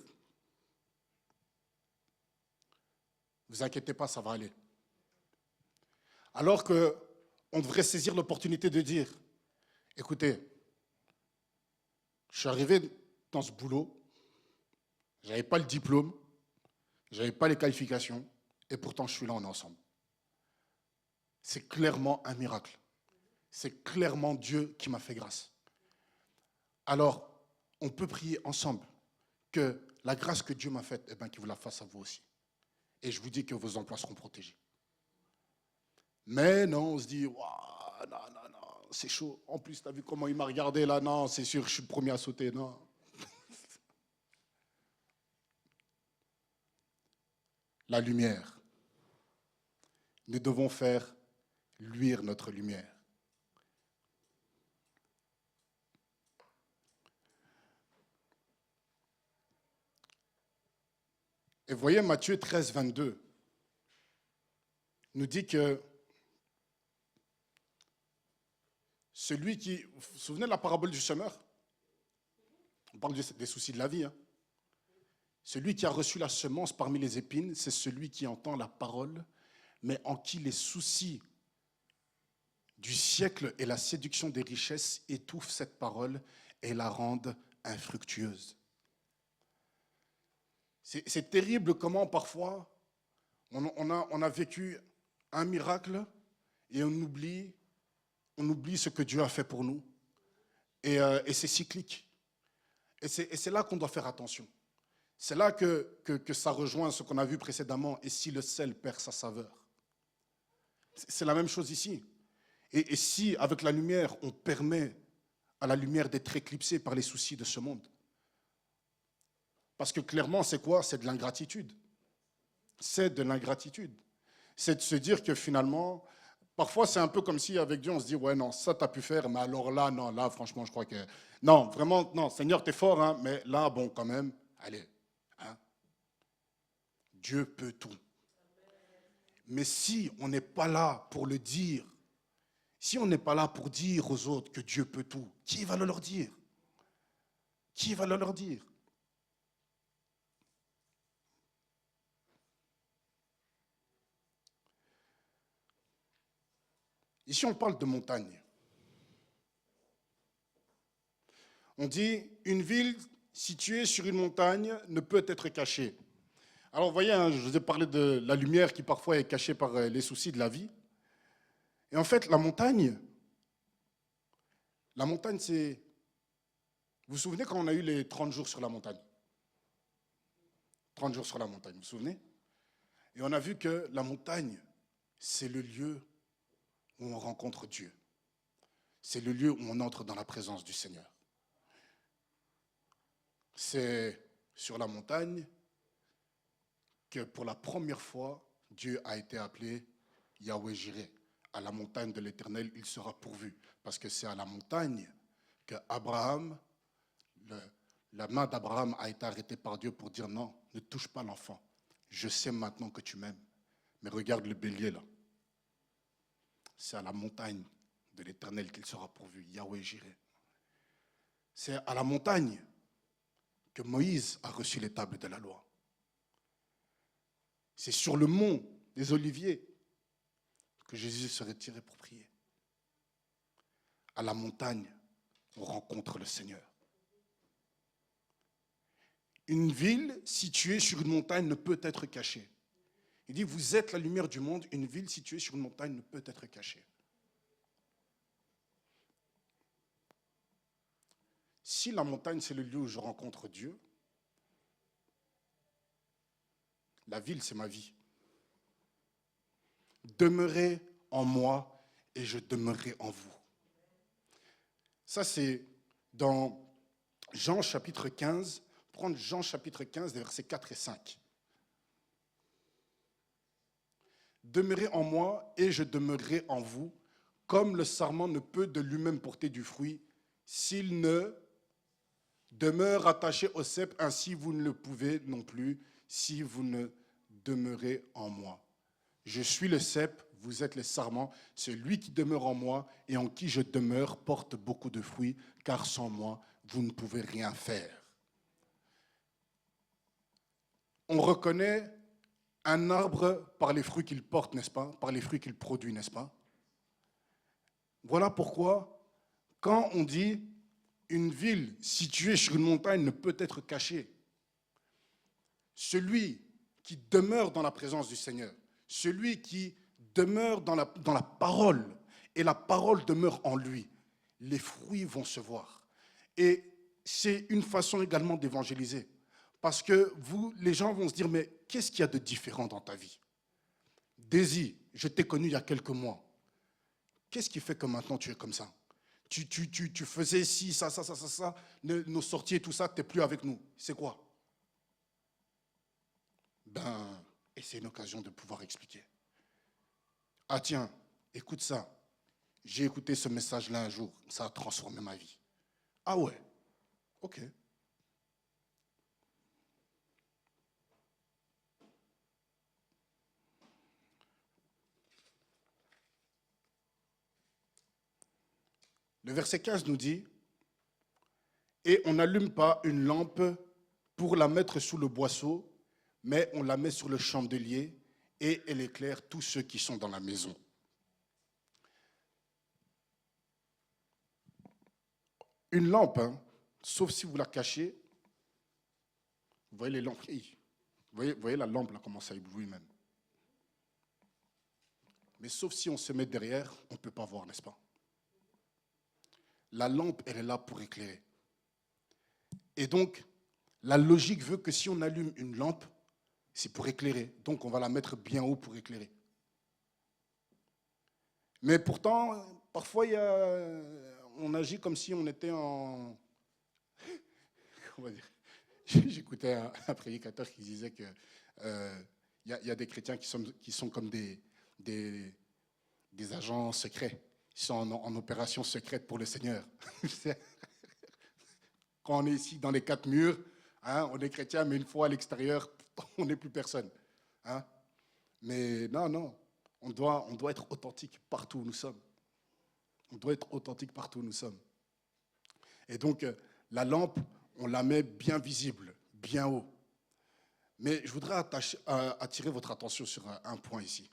vous inquiétez pas, ça va aller. Alors que on devrait saisir l'opportunité de dire, écoutez, je suis arrivé dans ce boulot, je n'avais pas le diplôme, je n'avais pas les qualifications, et pourtant je suis là, on est ensemble. C'est clairement un miracle. C'est clairement Dieu qui m'a fait grâce. Alors, on peut prier ensemble que la grâce que Dieu m'a faite, eh bien, qu'il vous la fasse à vous aussi. Et je vous dis que vos emplois seront protégés. Mais non, on se dit, waouh, non, non, non, c'est chaud. En plus, tu as vu comment il m'a regardé là, non, c'est sûr, je suis le premier à sauter, non. La lumière. Nous devons faire luire notre lumière. Et vous voyez, Matthieu 13, 22 nous dit que celui qui... Vous vous souvenez de la parabole du semeur? On parle des soucis de la vie. Hein. Celui qui a reçu la semence parmi les épines, c'est celui qui entend la parole, mais en qui les soucis du siècle et la séduction des richesses étouffent cette parole et la rendent infructueuse. C'est terrible comment parfois on a vécu un miracle et on oublie ce que Dieu a fait pour nous. Et c'est cyclique. Et c'est là qu'on doit faire attention. C'est là que ça rejoint ce qu'on a vu précédemment. Et si le sel perd sa saveur? C'est la même chose ici. Et si, avec la lumière, on permet à la lumière d'être éclipsée par les soucis de ce monde? Parce que clairement, c'est quoi? C'est de l'ingratitude. C'est de l'ingratitude. C'est de se dire que finalement, parfois c'est un peu comme si avec Dieu on se dit, ouais non, ça t'as pu faire, mais alors là, non, là franchement je crois que... Non, vraiment, non, Seigneur t'es fort, hein, mais là, bon, quand même, allez. Hein. Dieu peut tout. Mais si on n'est pas là pour le dire, si on n'est pas là pour dire aux autres que Dieu peut tout, qui va le leur dire? Qui va le leur dire? Ici, on parle de montagne. On dit, une ville située sur une montagne ne peut être cachée. Alors, vous voyez, hein, je vous ai parlé de la lumière qui parfois est cachée par les soucis de la vie. Et en fait, la montagne, c'est... Vous vous souvenez quand on a eu les 30 jours sur la montagne? 30 jours sur la montagne, vous vous souvenez? Et on a vu que la montagne, c'est le lieu où on rencontre Dieu. C'est le lieu où on entre dans la présence du Seigneur. C'est sur la montagne que pour la première fois, Dieu a été appelé Yahweh Jireh. À la montagne de l'Éternel, il sera pourvu. Parce que c'est à la montagne que Abraham, la main d'Abraham a été arrêtée par Dieu pour dire non, ne touche pas l'enfant. Je sais maintenant que tu m'aimes. Mais regarde le bélier là. C'est à la montagne de l'Éternel qu'il sera pourvu, Yahweh Jireh. C'est à la montagne que Moïse a reçu les tables de la loi. C'est sur le mont des Oliviers que Jésus se retirait pour prier. À la montagne, on rencontre le Seigneur. Une ville située sur une montagne ne peut être cachée. Il dit, vous êtes la lumière du monde, une ville située sur une montagne ne peut être cachée. Si la montagne, c'est le lieu où je rencontre Dieu, la ville, c'est ma vie. Demeurez en moi et je demeurerai en vous. Ça, c'est dans Jean chapitre 15. Prendre Jean chapitre 15, les versets 4 et 5. Demeurez en moi et je demeurerai en vous, comme le sarment ne peut de lui-même porter du fruit, s'il ne demeure attaché au cep, ainsi vous ne le pouvez non plus, si vous ne demeurez en moi. Je suis le cep, vous êtes les sarments, celui qui demeure en moi et en qui je demeure porte beaucoup de fruits, car sans moi, vous ne pouvez rien faire. On reconnaît un arbre par les fruits qu'il porte, n'est-ce pas? Par les fruits qu'il produit, n'est-ce pas? Voilà pourquoi, quand on dit une ville située sur une montagne ne peut être cachée, celui qui demeure dans la présence du Seigneur, celui qui demeure dans la parole, et la parole demeure en lui, les fruits vont se voir. Et c'est une façon également d'évangéliser. Parce que les gens vont se dire, mais qu'est-ce qu'il y a de différent dans ta vie? Daisy, je t'ai connu il y a quelques mois. Qu'est-ce qui fait que maintenant tu es comme ça? Tu faisais ci, ça, nos sorties et tout ça, tu n'es plus avec nous. C'est quoi? Et c'est une occasion de pouvoir expliquer. Ah tiens, écoute ça. J'ai écouté ce message-là un jour, ça a transformé ma vie. Ah ouais, ok. Le verset 15 nous dit, « Et on n'allume pas une lampe pour la mettre sous le boisseau, mais on la met sur le chandelier et elle éclaire tous ceux qui sont dans la maison. » Une lampe, sauf si vous la cachez, vous voyez les lampes, vous voyez la lampe là, comment ça éblouit même. Mais sauf si on se met derrière, on ne peut pas voir, n'est-ce pas? La lampe, elle est là pour éclairer. Et donc, la logique veut que si on allume une lampe, c'est pour éclairer. Donc, on va la mettre bien haut pour éclairer. Mais pourtant, parfois, on agit comme si on était en... Comment dire? J'écoutais un prédicateur qui disait que y a des chrétiens qui sont comme des agents secrets. Ils sont en opération secrète pour le Seigneur. Quand on est ici dans les quatre murs, on est chrétien, mais une fois à l'extérieur, on n'est plus personne. Mais non, on doit être authentique partout où nous sommes. On doit être authentique partout où nous sommes. Et donc, la lampe, on la met bien visible, bien haut. Mais je voudrais attirer votre attention sur un point ici.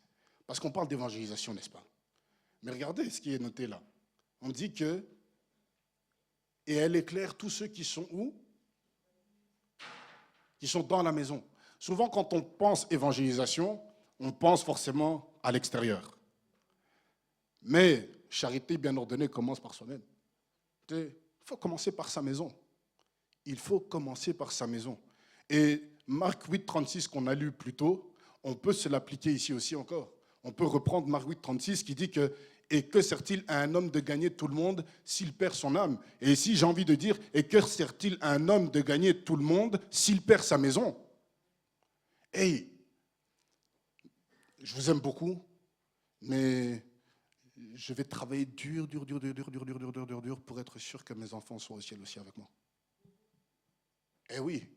Parce qu'on parle d'évangélisation, n'est-ce pas? Mais regardez ce qui est noté là. On dit que « Et elle éclaire tous ceux qui sont où? Qui sont dans la maison. » Souvent, quand on pense évangélisation, on pense forcément à l'extérieur. Mais charité bien ordonnée commence par soi-même. Il faut commencer par sa maison. Il faut commencer par sa maison. Et Marc 8, 36 qu'on a lu plus tôt, on peut se l'appliquer ici aussi encore. On peut reprendre Marc 8,36 qui dit que « Et que sert-il à un homme de gagner tout le monde s'il perd son âme ?» Et ici, j'ai envie de dire « Et que sert-il à un homme de gagner tout le monde s'il perd sa maison ?» Hey, je vous aime beaucoup, mais je vais travailler dur pour être sûr que mes enfants soient au ciel aussi avec moi. Eh oui,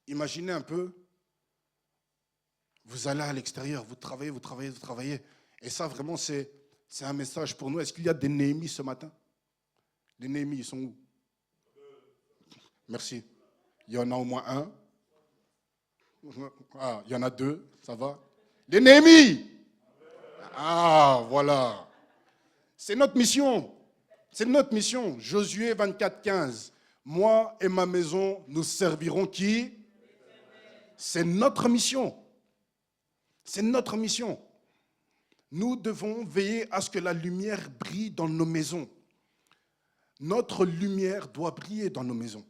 imaginez un peu, vous allez à l'extérieur, vous travaillez. Et ça, vraiment, c'est un message pour nous. Est-ce qu'il y a des Néhémies ce matin? Les Néhémies, ils sont où? Merci. Il y en a au moins un. Ah, il y en a deux, ça va. Les Néhémies! Ah, voilà. C'est notre mission. C'est notre mission. Josué 24,15. Moi et ma maison, nous servirons qui? C'est notre mission. C'est notre mission. Nous devons veiller à ce que la lumière brille dans nos maisons. Notre lumière doit briller dans nos maisons.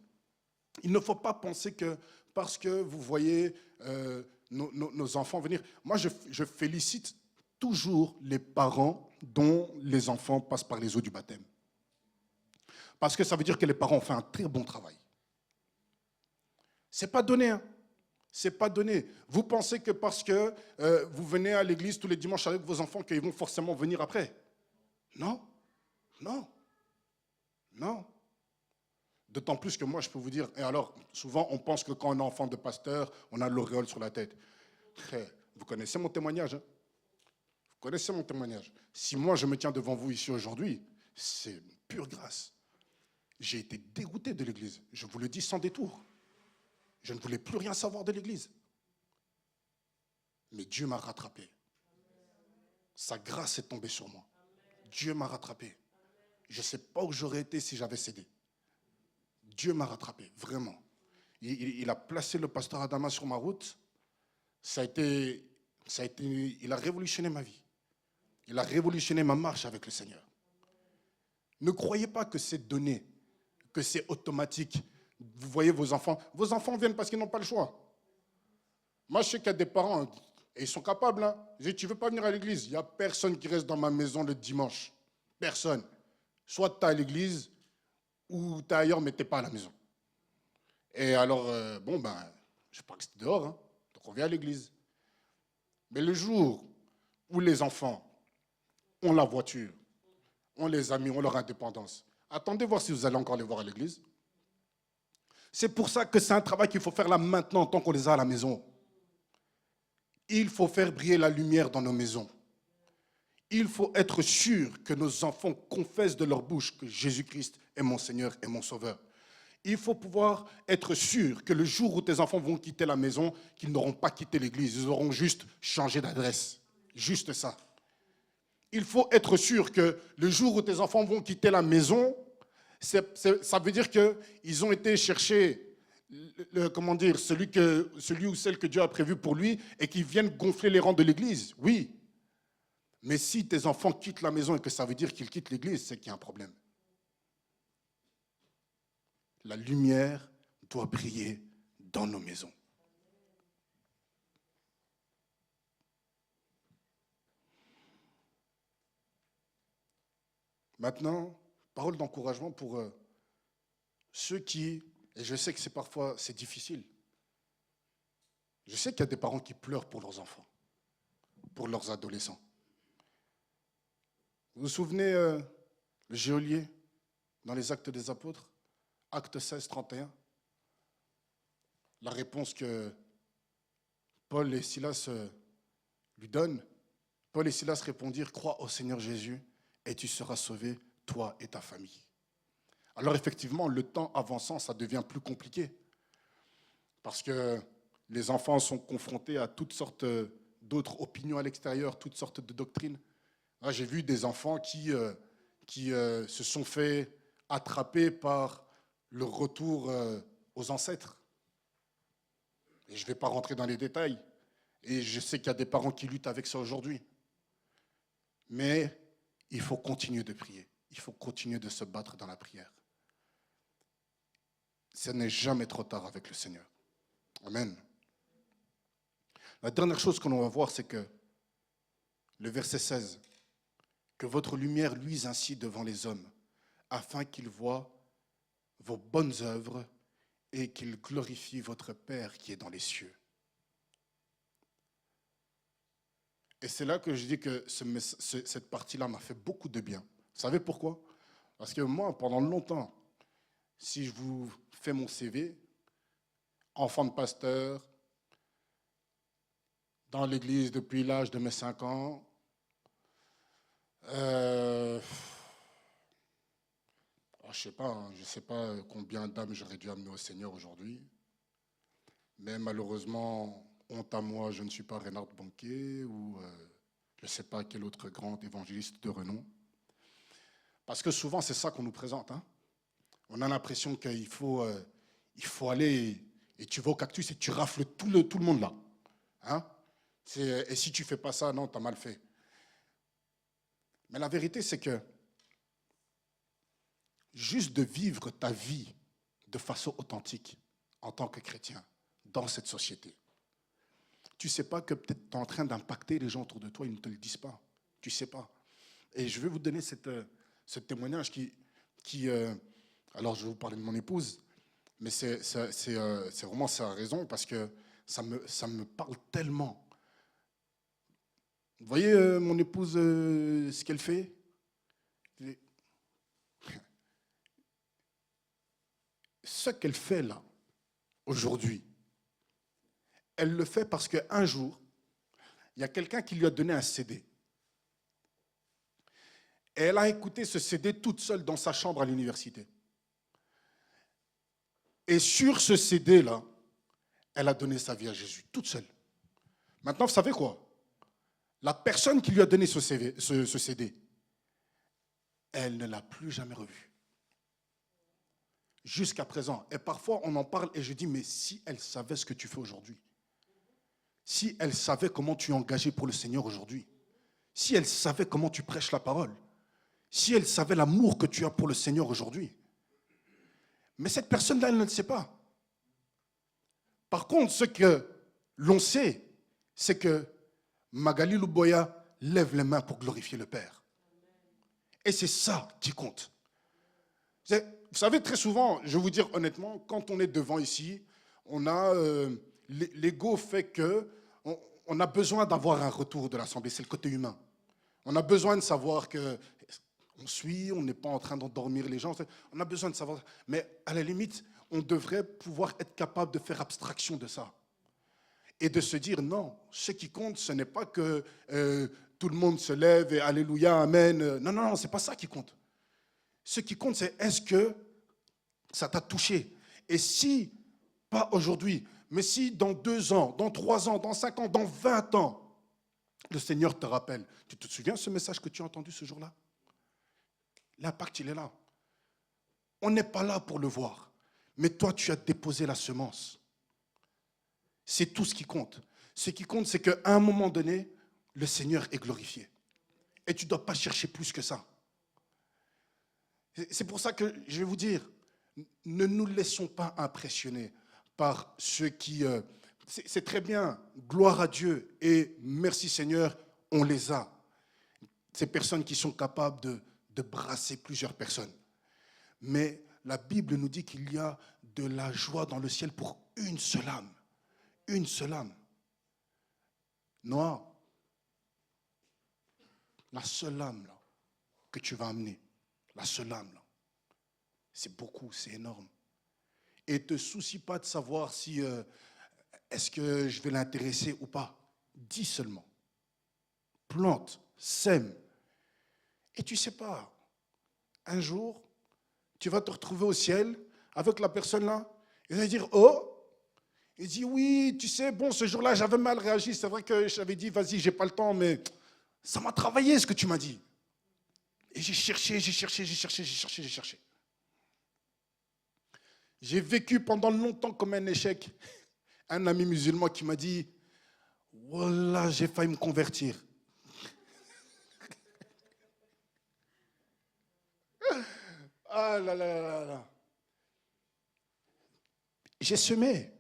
Il ne faut pas penser que parce que vous voyez nos enfants venir. Moi, je félicite toujours les parents dont les enfants passent par les eaux du baptême. Parce que ça veut dire que les parents ont fait un très bon travail. Ce n'est pas donné, hein. C'est pas donné. Vous pensez que parce que vous venez à l'église tous les dimanches avec vos enfants, qu'ils vont forcément venir après? Non, non, non. D'autant plus que moi, je peux vous dire, et alors, souvent, on pense que quand on est enfant de pasteur, on a l'auréole sur la tête. Vous connaissez mon témoignage, hein? Vous connaissez mon témoignage. Si moi, je me tiens devant vous ici aujourd'hui, c'est pure grâce. J'ai été dégoûté de l'église. Je vous le dis sans détour. Je ne voulais plus rien savoir de l'église. Mais Dieu m'a rattrapé. Sa grâce est tombée sur moi. Dieu m'a rattrapé. Je ne sais pas où j'aurais été si j'avais cédé. Dieu m'a rattrapé, vraiment. Il a placé le pasteur Adama sur ma route. Il a révolutionné ma vie. Il a révolutionné ma marche avec le Seigneur. Ne croyez pas que c'est donné, que c'est automatique. Vous voyez vos enfants viennent parce qu'ils n'ont pas le choix. Moi, je sais qu'il y a des parents, et ils sont capables. Hein. Je dis, tu ne veux pas venir à l'église? Il n'y a personne qui reste dans ma maison le dimanche. Personne. Soit tu es à l'église, ou tu es ailleurs, mais tu n'es pas à la maison. Et alors, je parle que c'était dehors, hein. Donc on vient à l'église. Mais le jour où les enfants ont la voiture, ont les amis, ont leur indépendance, attendez voir si vous allez encore les voir à l'église. C'est pour ça que c'est un travail qu'il faut faire là maintenant, tant qu'on les a à la maison. Il faut faire briller la lumière dans nos maisons. Il faut être sûr que nos enfants confessent de leur bouche que Jésus-Christ est mon Seigneur et mon Sauveur. Il faut pouvoir être sûr que le jour où tes enfants vont quitter la maison, qu'ils n'auront pas quitté l'église, ils auront juste changé d'adresse. Juste ça. Il faut être sûr que le jour où tes enfants vont quitter la maison, ça veut dire qu'ils ont été chercher celui ou celle que Dieu a prévu pour lui et qu'ils viennent gonfler les rangs de l'église. Oui. Mais si tes enfants quittent la maison et que ça veut dire qu'ils quittent l'église, c'est qu'il y a un problème. La lumière doit briller dans nos maisons. Maintenant, parole d'encouragement pour ceux qui, et je sais que c'est difficile. Je sais qu'il y a des parents qui pleurent pour leurs enfants, pour leurs adolescents. Vous vous souvenez le geôlier dans les Actes des Apôtres, Acte 16, 31, la réponse que Paul et Silas lui donnent. Paul et Silas répondirent, crois au Seigneur Jésus et tu seras sauvé, toi et ta famille. Alors effectivement, le temps avançant, ça devient plus compliqué. Parce que les enfants sont confrontés à toutes sortes d'autres opinions à l'extérieur, toutes sortes de doctrines. Là, j'ai vu des enfants qui se sont fait attraper par le retour aux ancêtres. Et je ne vais pas rentrer dans les détails. Et je sais qu'il y a des parents qui luttent avec ça aujourd'hui. Mais il faut continuer de prier. Il faut continuer de se battre dans la prière. Ce n'est jamais trop tard avec le Seigneur. Amen. La dernière chose que l'on va voir, c'est que le verset 16, que votre lumière luise ainsi devant les hommes, afin qu'ils voient vos bonnes œuvres et qu'ils glorifient votre Père qui est dans les cieux. Et c'est là que je dis que cette partie-là m'a fait beaucoup de bien. Vous savez pourquoi? Parce que moi, pendant longtemps, si je vous fais mon CV, enfant de pasteur, dans l'église depuis l'âge de mes 5 ans, je ne sais pas combien d'âmes j'aurais dû amener au Seigneur aujourd'hui, mais malheureusement, honte à moi, je ne suis pas Reinhard Bonnke ou je ne sais pas quel autre grand évangéliste de renom. Parce que souvent, c'est ça qu'on nous présente. Hein. On a l'impression qu'il faut aller et tu vas au cactus et tu rafles tout le monde là. Hein. Et si tu ne fais pas ça, non, tu as mal fait. Mais la vérité, c'est que juste de vivre ta vie de façon authentique en tant que chrétien dans cette société, tu ne sais pas que peut-être tu es en train d'impacter les gens autour de toi, ils ne te le disent pas. Tu ne sais pas. Et je vais vous donner ce témoignage qui alors je vais vous parler de mon épouse, mais c'est vraiment sa raison parce que ça me parle tellement. Vous voyez mon épouse, ce qu'elle fait? Ce qu'elle fait là, aujourd'hui, elle le fait parce qu'un jour, il y a quelqu'un qui lui a donné un CD. Et elle a écouté ce CD toute seule dans sa chambre à l'université. Et sur ce CD-là, elle a donné sa vie à Jésus, toute seule. Maintenant, vous savez quoi? La personne qui lui a donné ce CD, elle ne l'a plus jamais revu. Jusqu'à présent. Et parfois, on en parle et je dis, mais si elle savait ce que tu fais aujourd'hui, si elle savait comment tu es engagé pour le Seigneur aujourd'hui, si elle savait comment tu prêches la parole, si elle savait l'amour que tu as pour le Seigneur aujourd'hui. Mais cette personne-là, elle ne le sait pas. Par contre, ce que l'on sait, c'est que Magali Louboya lève les mains pour glorifier le Père. Et c'est ça qui compte. Vous savez, très souvent, je vais vous dire honnêtement, quand on est devant ici, on a l'ego fait que on a besoin d'avoir un retour de l'Assemblée. C'est le côté humain. On a besoin de savoir que on suit, on n'est pas en train d'endormir les gens. On a besoin de savoir. Mais à la limite, on devrait pouvoir être capable de faire abstraction de ça. Et de se dire, non, ce qui compte, ce n'est pas que tout le monde se lève et alléluia, amen. Non, non, non, ce n'est pas ça qui compte. Ce qui compte, c'est est-ce que ça t'a touché? Et si, pas aujourd'hui, mais si dans 2 ans, dans 3 ans, dans 5 ans, dans 20 ans, le Seigneur te rappelle, tu te souviens de ce message que tu as entendu ce jour-là? L'impact, il est là. On n'est pas là pour le voir. Mais toi, tu as déposé la semence. C'est tout ce qui compte. Ce qui compte, c'est qu'à un moment donné, le Seigneur est glorifié. Et tu ne dois pas chercher plus que ça. C'est pour ça que je vais vous dire, ne nous laissons pas impressionner par ceux qui... c'est très bien, gloire à Dieu et merci Seigneur, on les a. Ces personnes qui sont capables de brasser plusieurs personnes. Mais la Bible nous dit qu'il y a de la joie dans le ciel pour une seule âme. Une seule âme. Noah, la seule âme là, que tu vas amener, la seule âme là, c'est beaucoup, c'est énorme. Et ne te soucie pas de savoir si est-ce que je vais l'intéresser ou pas. Dis seulement. Plante, sème. Et tu ne sais pas, un jour, tu vas te retrouver au ciel avec la personne là, et elle va dire, oh, il dit, oui, tu sais, bon, ce jour-là, j'avais mal réagi, c'est vrai que j'avais dit, vas-y, j'ai pas le temps, mais ça m'a travaillé ce que tu m'as dit. Et j'ai cherché. J'ai vécu pendant longtemps comme un échec. Un ami musulman qui m'a dit, voilà, j'ai failli me convertir. Ah là là là là. J'ai semé.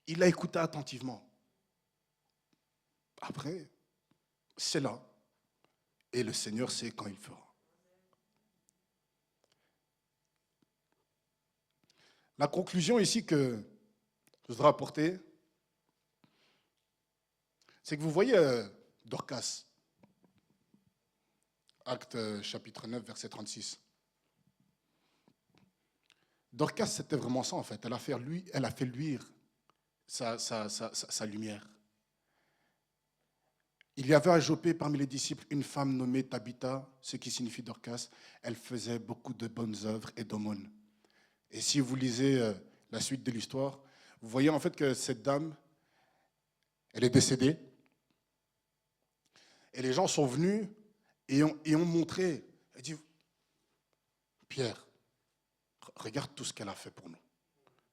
Il a écouté attentivement. après, c'est là. Et le Seigneur sait quand il fera. La conclusion ici que je voudrais apporter, c'est que vous voyez Dorcas, Acte chapitre 9, verset 36. Dorcas, c'était vraiment ça en fait. Elle a fait luire sa lumière. Il y avait à Joppé parmi les disciples une femme nommée Tabitha, ce qui signifie Dorcas. Elle faisait beaucoup de bonnes œuvres et d'aumônes. Et si vous lisez la suite de l'histoire, vous voyez en fait que cette dame, elle est décédée. Et les gens sont venus et ont montré. Elle dit, Pierre, regarde tout ce qu'elle a fait pour nous.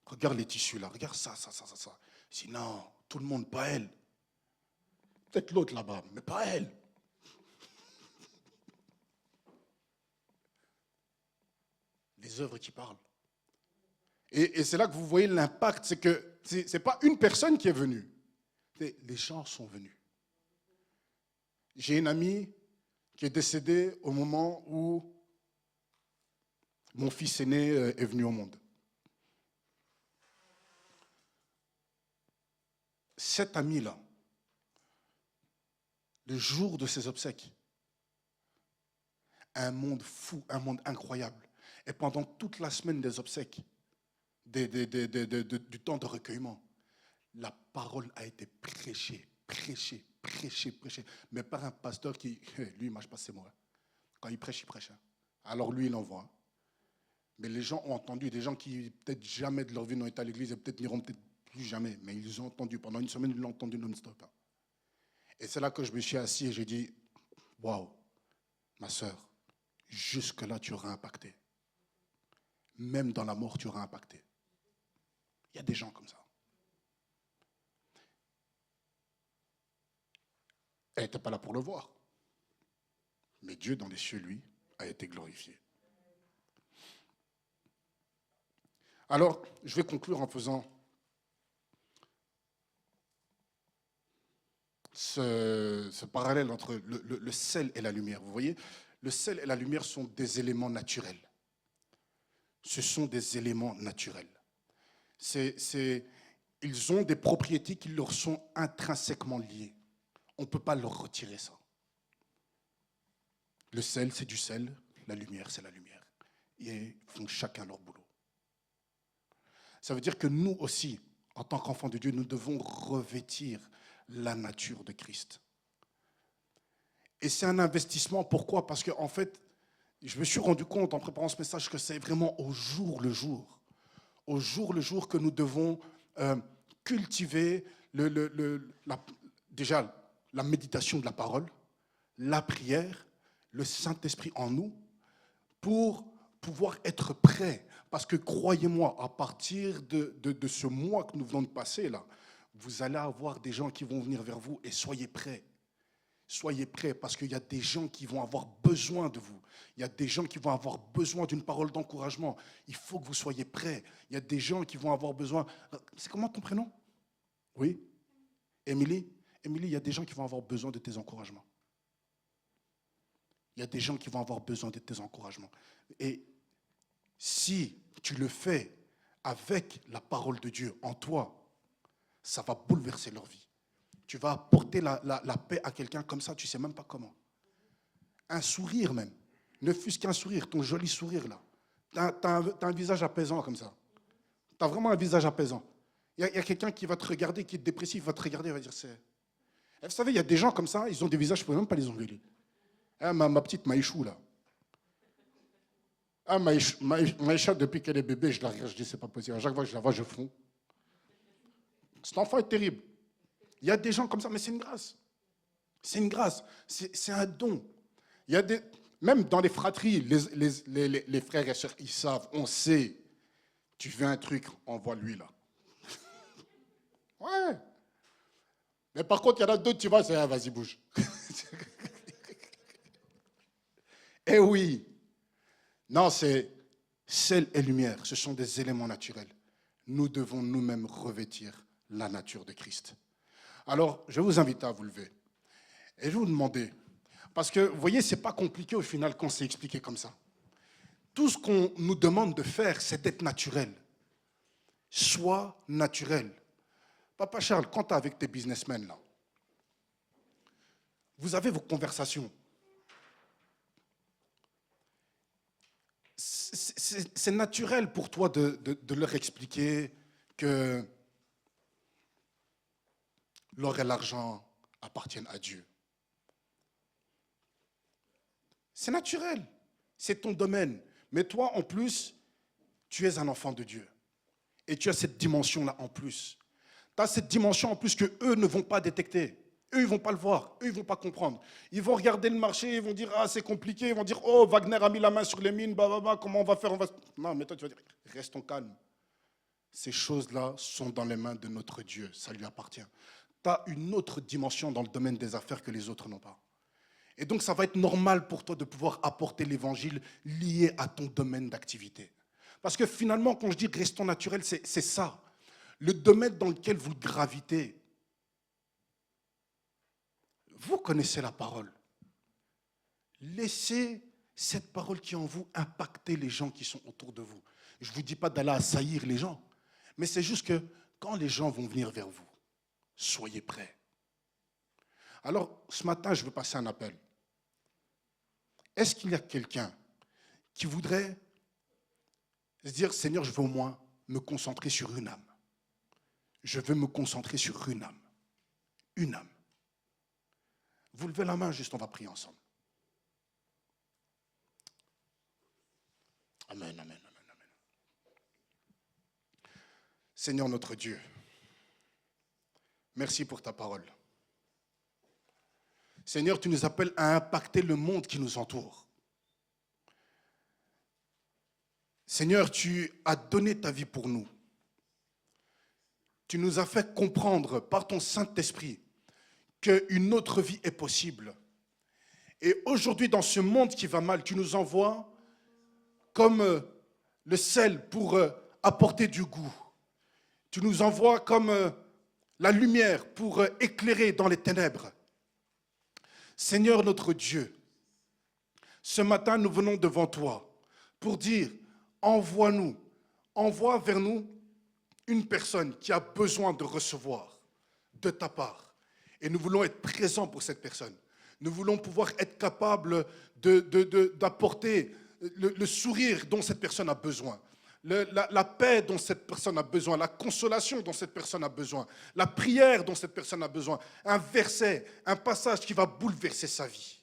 Regarde les tissus là, regarde ça. Sinon, tout le monde, pas elle. Peut-être l'autre là-bas, mais pas elle. Les œuvres qui parlent. Et c'est là que vous voyez l'impact, c'est que ce n'est pas une personne qui est venue. Les gens sont venus. J'ai une amie qui est décédée au moment où mon fils aîné est venu au monde. Cette amie-là, le jour de ses obsèques, un monde fou, un monde incroyable. Et pendant toute la semaine des obsèques, du temps de recueillement, la parole a été prêchée. Mais par un pasteur qui, lui, il ne mâche pas ses mots. Quand il prêche, il prêche. Alors lui, il envoie. Mais les gens ont entendu, des gens qui peut-être jamais de leur vie n'ont été à l'église et peut-être n'iront peut-être plus jamais, mais ils ont entendu. Pendant une semaine, ils l'ont entendu non-stop. Et c'est là que je me suis assis et j'ai dit, waouh, ma sœur, jusque-là, tu auras impacté. Même dans la mort, tu auras impacté. Il y a des gens comme ça. Elle n'était pas là pour le voir. Mais Dieu, dans les cieux, lui, a été glorifié. Alors, je vais conclure en faisant ce parallèle entre le sel et la lumière. Vous voyez, le sel et la lumière sont des éléments naturels. Ce sont des éléments naturels. Ils ont des propriétés qui leur sont intrinsèquement liées. On ne peut pas leur retirer ça. Le sel, c'est du sel. La lumière, c'est la lumière. Et ils font chacun leur boulot. Ça veut dire que nous aussi, en tant qu'enfants de Dieu, nous devons revêtir la nature de Christ. Et c'est un investissement. Pourquoi? Parce qu'en fait, je me suis rendu compte en préparant ce message que c'est vraiment au jour le jour. Au jour le jour que nous devons cultiver déjà la méditation de la parole, la prière, le Saint-Esprit en nous, pour pouvoir être prêts. Parce que croyez-moi, à partir de ce mois que nous venons de passer, là, vous allez avoir des gens qui vont venir vers vous et soyez prêts. Soyez prêts parce qu'il y a des gens qui vont avoir besoin de vous. Il y a des gens qui vont avoir besoin d'une parole d'encouragement. Il faut que vous soyez prêts. Il y a des gens qui vont avoir besoin... C'est comment ton prénom? Oui? Émilie? Émilie, il y a des gens qui vont avoir besoin de tes encouragements. Il y a des gens qui vont avoir besoin de tes encouragements. Et si tu le fais avec la parole de Dieu en toi, ça va bouleverser leur vie. Tu vas apporter la paix à quelqu'un comme ça, tu ne sais même pas comment. Un sourire même. Ne fût-ce qu'un sourire, ton joli sourire là. Tu as un visage apaisant comme ça. Tu as vraiment un visage apaisant. Il y a quelqu'un qui va te regarder, qui est dépressif, va te regarder et va dire c'est... Et vous savez, il y a des gens comme ça, ils ont des visages, je ne peux même pas les engueuler. Ah, ma petite Maïchou là. Ah, Maïcha, depuis qu'elle est bébé, je la regarde, je dis c'est pas possible. À chaque fois que je la vois, je fonds. Cet enfant est terrible. Il y a des gens comme ça, mais c'est une grâce. C'est une grâce. C'est un don. Il y a même dans les fratries, les frères et sœurs, ils savent, on sait. Tu veux un truc, envoie-lui là. Ouais. Mais par contre, il y en a d'autres, tu vois, c'est vas-y, bouge. Eh oui. Non, c'est sel et lumière. Ce sont des éléments naturels. Nous devons nous-mêmes revêtir la nature de Christ. Alors, je vous invite à vous lever. Et je vais vous demander, parce que vous voyez, ce n'est pas compliqué au final quand c'est expliqué comme ça. Tout ce qu'on nous demande de faire, c'est d'être naturel. Sois naturel. Papa Charles, quand tu es avec tes businessmen là, vous avez vos conversations. C'est naturel pour toi de leur expliquer que l'or et l'argent appartiennent à Dieu. C'est naturel. C'est ton domaine. Mais toi, en plus, tu es un enfant de Dieu. Et tu as cette dimension-là en plus. Tu as cette dimension en plus qu'eux ne vont pas détecter. Eux, ils ne vont pas le voir. Eux, ils ne vont pas comprendre. Ils vont regarder le marché, ils vont dire, ah, c'est compliqué. Ils vont dire, oh, Wagner a mis la main sur les mines, comment on va faire? Non, mais toi, tu vas dire, restons calmes. Ces choses-là sont dans les mains de notre Dieu. Ça lui appartient. Tu as une autre dimension dans le domaine des affaires que les autres n'ont pas. Et donc, ça va être normal pour toi de pouvoir apporter l'évangile lié à ton domaine d'activité. Parce que finalement, quand je dis restons naturels, c'est ça. Le domaine dans lequel vous gravitez, vous connaissez la parole. Laissez cette parole qui est en vous impacter les gens qui sont autour de vous. Je ne vous dis pas d'aller assaillir les gens, mais c'est juste que quand les gens vont venir vers vous, soyez prêts. Alors, ce matin, je veux passer un appel. Est-ce qu'il y a quelqu'un qui voudrait se dire, Seigneur, je veux au moins me concentrer sur une âme. Je veux me concentrer sur une âme. Une âme. Vous levez la main, juste on va prier ensemble. Amen, amen, amen, amen. Seigneur notre Dieu, merci pour ta parole. Seigneur, tu nous appelles à impacter le monde qui nous entoure. Seigneur, tu as donné ta vie pour nous. Tu nous as fait comprendre par ton Saint-Esprit qu'une autre vie est possible. Et aujourd'hui, dans ce monde qui va mal, tu nous envoies comme le sel pour apporter du goût. Tu nous envoies comme la lumière pour éclairer dans les ténèbres. Seigneur notre Dieu, ce matin, nous venons devant toi pour dire, envoie-nous, envoie vers nous une personne qui a besoin de recevoir de ta part. Et nous voulons être présents pour cette personne. Nous voulons pouvoir être capables d'apporter le sourire dont cette personne a besoin, la paix dont cette personne a besoin, la consolation dont cette personne a besoin, la prière dont cette personne a besoin, un verset, un passage qui va bouleverser sa vie.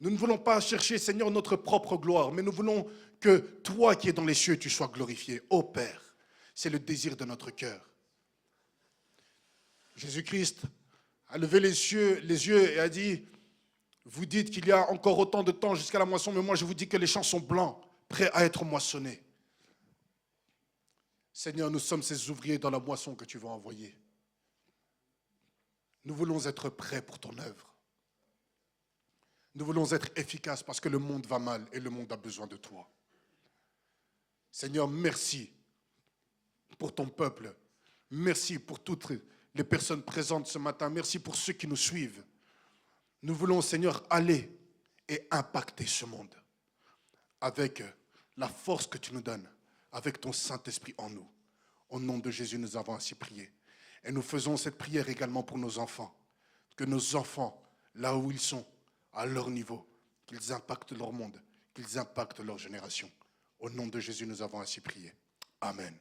Nous ne voulons pas chercher, Seigneur, notre propre gloire, mais nous voulons que toi qui es dans les cieux, tu sois glorifié. Ô Père, c'est le désir de notre cœur. Jésus-Christ a levé les yeux et a dit, vous dites qu'il y a encore autant de temps jusqu'à la moisson, mais moi je vous dis que les champs sont blancs, prêts à être moissonnés. Seigneur, nous sommes ces ouvriers dans la moisson que tu vas envoyer. Nous voulons être prêts pour ton œuvre. Nous voulons être efficaces parce que le monde va mal et le monde a besoin de toi. Seigneur, merci pour ton peuple. Merci pour toutes les personnes présentes ce matin. Merci pour ceux qui nous suivent. Nous voulons, Seigneur, aller et impacter ce monde avec la force que tu nous donnes, avec ton Saint-Esprit en nous. Au nom de Jésus, nous avons ainsi prié. Et nous faisons cette prière également pour nos enfants. Que nos enfants, là où ils sont, à leur niveau, qu'ils impactent leur monde, qu'ils impactent leur génération. Au nom de Jésus, nous avons ainsi prié. Amen.